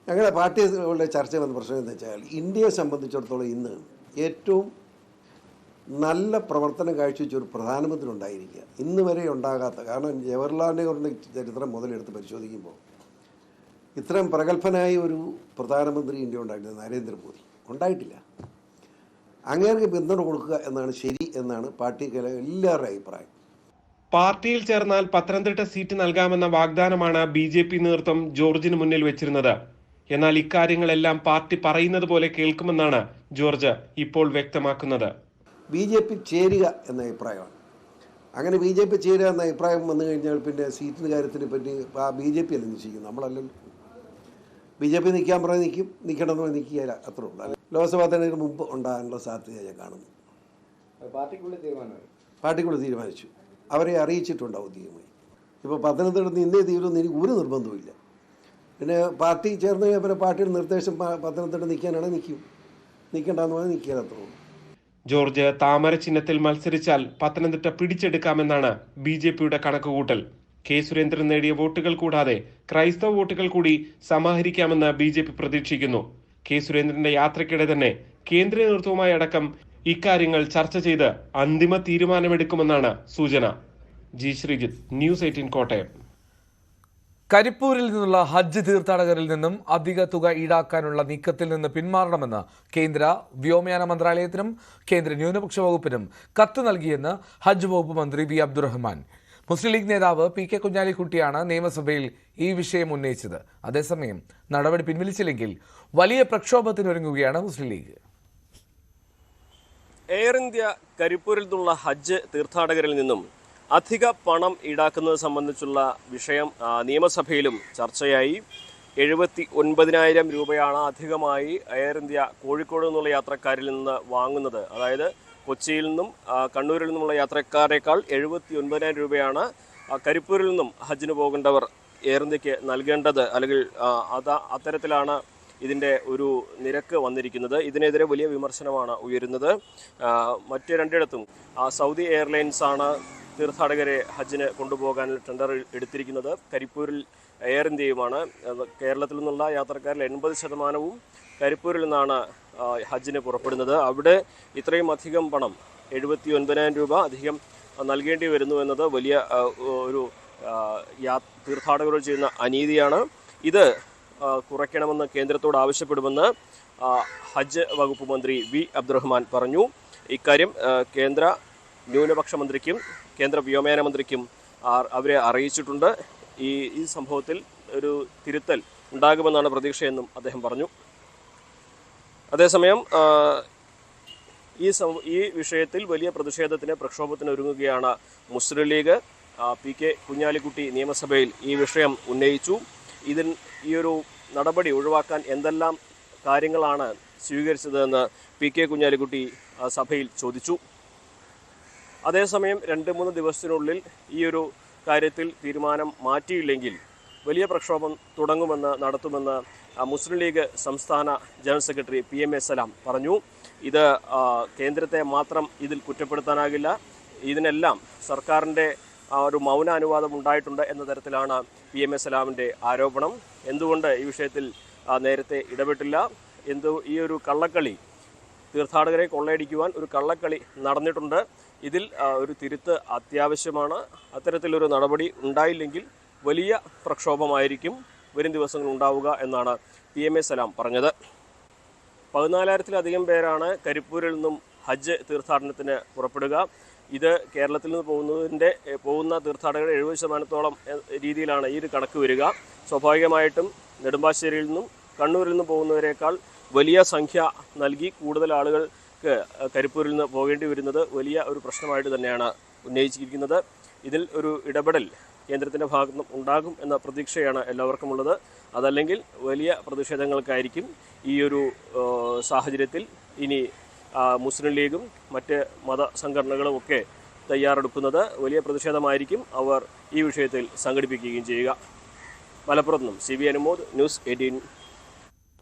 [SPEAKER 18] ഞങ്ങളുടെ പാർട്ടിയുടെ ചർച്ച വന്ന പ്രശ്നം എന്ന് വെച്ചാൽ, ഇന്ത്യയെ സംബന്ധിച്ചിടത്തോളം ഇന്ന് ഏറ്റവും നല്ല പ്രവർത്തനം കാഴ്ചവെച്ച ഒരു പ്രധാനമന്ത്രി ഉണ്ടായിരിക്കുക, ഇന്ന് വരെ ഉണ്ടാകാത്ത. കാരണം ജവഹർലാൽ നെഹ്റുവിൻ്റെ ചരിത്രം മുതലെടുത്ത് പരിശോധിക്കുമ്പോൾ ഇത്രയും പ്രഗത്ഭനായ ഒരു പ്രധാനമന്ത്രി ഇന്ത്യ ഉണ്ടായിട്ടില്ല. നരേന്ദ്രമോദി ഉണ്ടായിട്ടില്ല. അങ്ങേർക്ക് പിന്തുണ കൊടുക്കുക എന്നാണ് ശരി എന്നാണ് പാർട്ടിയിലെ എല്ലാവരുടെ അഭിപ്രായം.
[SPEAKER 3] പാർട്ടിയിൽ ചേർന്നാൽ പത്തനംതിട്ട സീറ്റ് നൽകാമെന്ന വാഗ്ദാനമാണ് ബി.ജെ.പി നേതൃത്വം ജോർജിന് മുന്നിൽ വെച്ചിരുന്നത്. എന്നാൽ ഇക്കാര്യങ്ങളെല്ലാം പാർട്ടി പറയുന്നത് പോലെ കേൾക്കുമെന്നാണ് ജോർജ് ഇപ്പോൾ വ്യക്തമാക്കുന്നത്.
[SPEAKER 18] ബി.ജെ.പി ചേരുക എന്ന അഭിപ്രായമാണ്. അങ്ങനെ ബി.ജെ.പി ചേരുക എന്ന അഭിപ്രായം വന്നു കഴിഞ്ഞാൽ പിന്നെ സീറ്റിൻ്റെ കാര്യത്തിനെ പറ്റി ബി.ജെ.പി അല്ല നിശ്ചയിക്കും, നമ്മളല്ലല്ലോ. ബി.ജെ.പി നിൽക്കാൻ പറഞ്ഞാൽ നിൽക്കും, നിൽക്കണമെന്ന് പറഞ്ഞാൽ നിൽക്കുകയില്ല, അത്രേ ഉള്ളൂ. ലോക്സഭാ തെരഞ്ഞെടുപ്പിന് മുമ്പ് ഉണ്ടാകാനുള്ള സാധ്യത ഞാൻ കാണുന്നു. പാർട്ടിക്കുള്ളിൽ തീരുമാനിച്ചു, അവരെ അറിയിച്ചിട്ടുണ്ട് ഔദ്യോഗികമായി. ഇപ്പോൾ പത്തനംതിട്ട ഇന്നേ തീരുമെന്ന് എനിക്ക് ഒരു നിർബന്ധവുമില്ല. പിന്നെ പാർട്ടി ചേർന്ന് പിന്നെ പാർട്ടിയുടെ നിർദ്ദേശം പത്തനംതിട്ട നിൽക്കാനാണെങ്കിൽ നിൽക്കും, നിൽക്കേണ്ടെന്ന് പറഞ്ഞാൽ നിൽക്കാൻ അത്രേ ഉള്ളൂ.
[SPEAKER 3] ജോർജ് താമര ചിഹ്നത്തിൽ മത്സരിച്ചാൽ പത്തനംതിട്ട പിടിച്ചെടുക്കാമെന്നാണ് ബി.ജെ.പിയുടെ കണക്കുകൂട്ടൽ. കെ സുരേന്ദ്രൻ നേടിയ വോട്ടുകൾ കൂടാതെ ക്രൈസ്തവ വോട്ടുകൾ കൂടി സമാഹരിക്കാമെന്ന് ബി.ജെ.പി പ്രതീക്ഷിക്കുന്നു. കെ സുരേന്ദ്രന്റെ യാത്രയ്ക്കിടെ തന്നെ കേന്ദ്ര നേതൃത്വവുമായി അടക്കം ഇക്കാര്യങ്ങൾ ചർച്ച ചെയ്ത് അന്തിമ തീരുമാനമെടുക്കുമെന്നാണ് സൂചന. G Sreejith, news 18 Kottayam.
[SPEAKER 1] കരിപ്പൂരിൽ നിന്നുള്ള ഹജ്ജ് തീർത്ഥാടകരിൽ നിന്നും അധിക തുക ഈടാക്കാനുള്ള നീക്കത്തിൽ നിന്ന് പിന്മാറണമെന്ന് കേന്ദ്ര വ്യോമയാന മന്ത്രാലയത്തിനും കേന്ദ്ര ന്യൂനപക്ഷ വകുപ്പിനും കത്ത് നൽകിയെന്ന് ഹജ്ജ് വകുപ്പ് മന്ത്രി വി അബ്ദുറഹ്മാൻ. മുസ്ലിം ലീഗ് നേതാവ് പി.കെ. കുഞ്ഞാലിക്കുട്ടിയാണ് നിയമസഭയിൽ ഈ വിഷയം ഉന്നയിച്ചത്. അതേസമയം നടപടി പിൻവലിച്ചില്ലെങ്കിൽ വലിയ പ്രക്ഷോഭത്തിനൊരുങ്ങുകയാണ് മുസ്ലിം ലീഗ്.
[SPEAKER 11] എയർ ഇന്ത്യ കരിപ്പൂരിൽ നിന്നുള്ള ഹജ്ജ് തീർത്ഥാടകരിൽ നിന്നും അധിക പണം ഈടാക്കുന്നത് സംബന്ധിച്ചുള്ള വിഷയം നിയമസഭയിലും ചർച്ചയായി. 79,000 രൂപയാണ് അധികമായി എയർ ഇന്ത്യ കോഴിക്കോട് നിന്നുള്ള യാത്രക്കാരിൽ നിന്ന് വാങ്ങുന്നത്. അതായത് കൊച്ചിയിൽ നിന്നും കണ്ണൂരിൽ നിന്നുമുള്ള യാത്രക്കാരേക്കാൾ 79,000 രൂപയാണ് കരിപ്പൂരിൽ നിന്നും ഹജ്ജിന് പോകേണ്ടവർ എയർ ഇന്ത്യക്ക് നൽകേണ്ടത്. അല്ലെങ്കിൽ അത്തരത്തിലാണ് ഇതിൻ്റെ ഒരു നിരക്ക് വന്നിരിക്കുന്നത്. ഇതിനെതിരെ വലിയ വിമർശനമാണ് ഉയരുന്നത്. മറ്റ് രണ്ടിടത്തും സൗദി എയർലൈൻസാണ് തീർത്ഥാടകരെ ഹജ്ജിന് കൊണ്ടുപോകാൻ ടെൻഡർ എടുത്തിരിക്കുന്നത്. കരിപ്പൂരിൽ എയർ ഇന്ത്യയുമാണ്. കേരളത്തിൽ നിന്നുള്ള യാത്രക്കാരിൽ 80% കരിപ്പൂരിൽ നിന്നാണ് ഹജ്ജിന് പുറപ്പെടുന്നത്. അവിടെ ഇത്രയും അധികം പണം 79,000 രൂപ അധികം നൽകേണ്ടി വരുന്നു എന്നത് വലിയ ഒരു തീർത്ഥാടകരോട് ചെയ്യുന്ന അനീതിയാണ്. ഇത് കുറയ്ക്കണമെന്ന് കേന്ദ്രത്തോട് ആവശ്യപ്പെടുമെന്ന് ഹജ്ജ് വകുപ്പ് മന്ത്രി വി അബ്ദുറഹ്മാൻ പറഞ്ഞു. ഇക്കാര്യം കേന്ദ്ര ന്യൂനപക്ഷ മന്ത്രിക്കും കേന്ദ്ര വ്യോമയാന മന്ത്രിക്കും അവരെ അറിയിച്ചിട്ടുണ്ട്. ഈ സംഭവത്തിൽ ഒരു തിരുത്തൽ ഉണ്ടാകുമെന്നാണ് പ്രതീക്ഷയെന്നും അദ്ദേഹം പറഞ്ഞു. അതേസമയം ഈ വിഷയത്തിൽ വലിയ പ്രതിഷേധത്തിന് പ്രക്ഷോഭത്തിന് ഒരുങ്ങുകയാണ് മുസ്ലിം ലീഗ്. പി.കെ. കുഞ്ഞാലിക്കുട്ടി നിയമസഭയിൽ ഈ വിഷയം ഉന്നയിച്ചു. ഈ ഒരു നടപടി ഒഴിവാക്കാൻ എന്തെല്ലാം കാര്യങ്ങളാണ് സ്വീകരിച്ചതെന്ന് പി.കെ. കുഞ്ഞാലിക്കുട്ടി സഭയിൽ ചോദിച്ചു. അതേസമയം 2-3 ദിവസത്തിനുള്ളിൽ ഈ ഒരു കാര്യത്തിൽ തീരുമാനം മാറ്റിയില്ലെങ്കിൽ വലിയ പ്രക്ഷോഭം നടത്തുമെന്ന് മുസ്ലിം ലീഗ് സംസ്ഥാന ജനറൽ സെക്രട്ടറി PM.A. സലാം പറഞ്ഞു. ഇത് കേന്ദ്രത്തെ മാത്രം ഇതിൽ കുറ്റപ്പെടുത്താനാകില്ല. ഇതിനെല്ലാം സർക്കാരിൻ്റെ ഒരു മൗന അനുവാദം ഉണ്ടായിട്ടുണ്ട് എന്ന തരത്തിലാണ് PM.A. സലാമിൻ്റെ ആരോപണം. എന്തുകൊണ്ട് ഈ വിഷയത്തിൽ നേരത്തെ ഇടപെട്ടില്ല? ഈ ഒരു കള്ളക്കളി, തീർത്ഥാടകരെ കൊള്ളയടിക്കുവാൻ ഒരു കള്ളക്കളി നടന്നിട്ടുണ്ട്. ഇതിൽ ഒരു തിരുത്ത് അത്യാവശ്യമാണ്. അത്തരത്തിലൊരു നടപടി ഉണ്ടായില്ലെങ്കിൽ വലിയ പ്രക്ഷോഭമായിരിക്കും വരും ദിവസങ്ങൾ ഉണ്ടാവുക എന്നാണ് PM.A. സലാം പറഞ്ഞത്. 14,000-ലധികം പേരാണ് കരിപ്പൂരിൽ നിന്നും ഹജ്ജ് തീർത്ഥാടനത്തിന് പുറപ്പെടുക. ഇത് കേരളത്തിൽ നിന്ന് പോകുന്ന തീർത്ഥാടകരുടെ 70% രീതിയിലാണ് ഈ ഒരു കണക്ക് വരിക. സ്വാഭാവികമായിട്ടും നെടുമ്പാശ്ശേരിയിൽ നിന്നും കണ്ണൂരിൽ നിന്നും പോകുന്നവരെക്കാൾ വലിയ സംഖ്യ നൽകി കൂടുതൽ ആളുകൾക്ക് കരിപ്പൂരിൽ നിന്ന് പോകേണ്ടി വരുന്നത് വലിയ ഒരു പ്രശ്നമായിട്ട് തന്നെയാണ് ഉന്നയിച്ചിരിക്കുന്നത്. ഇതിൽ ഒരു ഇടപെടൽ കേന്ദ്രത്തിൻ്റെ ഭാഗത്തു നിന്നും ഉണ്ടാകും എന്ന പ്രതീക്ഷയാണ് എല്ലാവർക്കും ഉള്ളത്. അതല്ലെങ്കിൽ വലിയ പ്രതിഷേധങ്ങൾക്കായിരിക്കും ഈ ഒരു സാഹചര്യത്തിൽ ഇനി മുസ്ലിം ലീഗും മറ്റ് മതസംഘടനകളും ഒക്കെ തയ്യാറെടുക്കുന്നത്. വലിയ പ്രതിഷേധമായിരിക്കും അവർ ഈ വിഷയത്തിൽ സംഘടിപ്പിക്കുകയും ചെയ്യുക. മലപ്പുറത്ത് നിന്നും CB അനുമോദ്, ന്യൂസ് 18.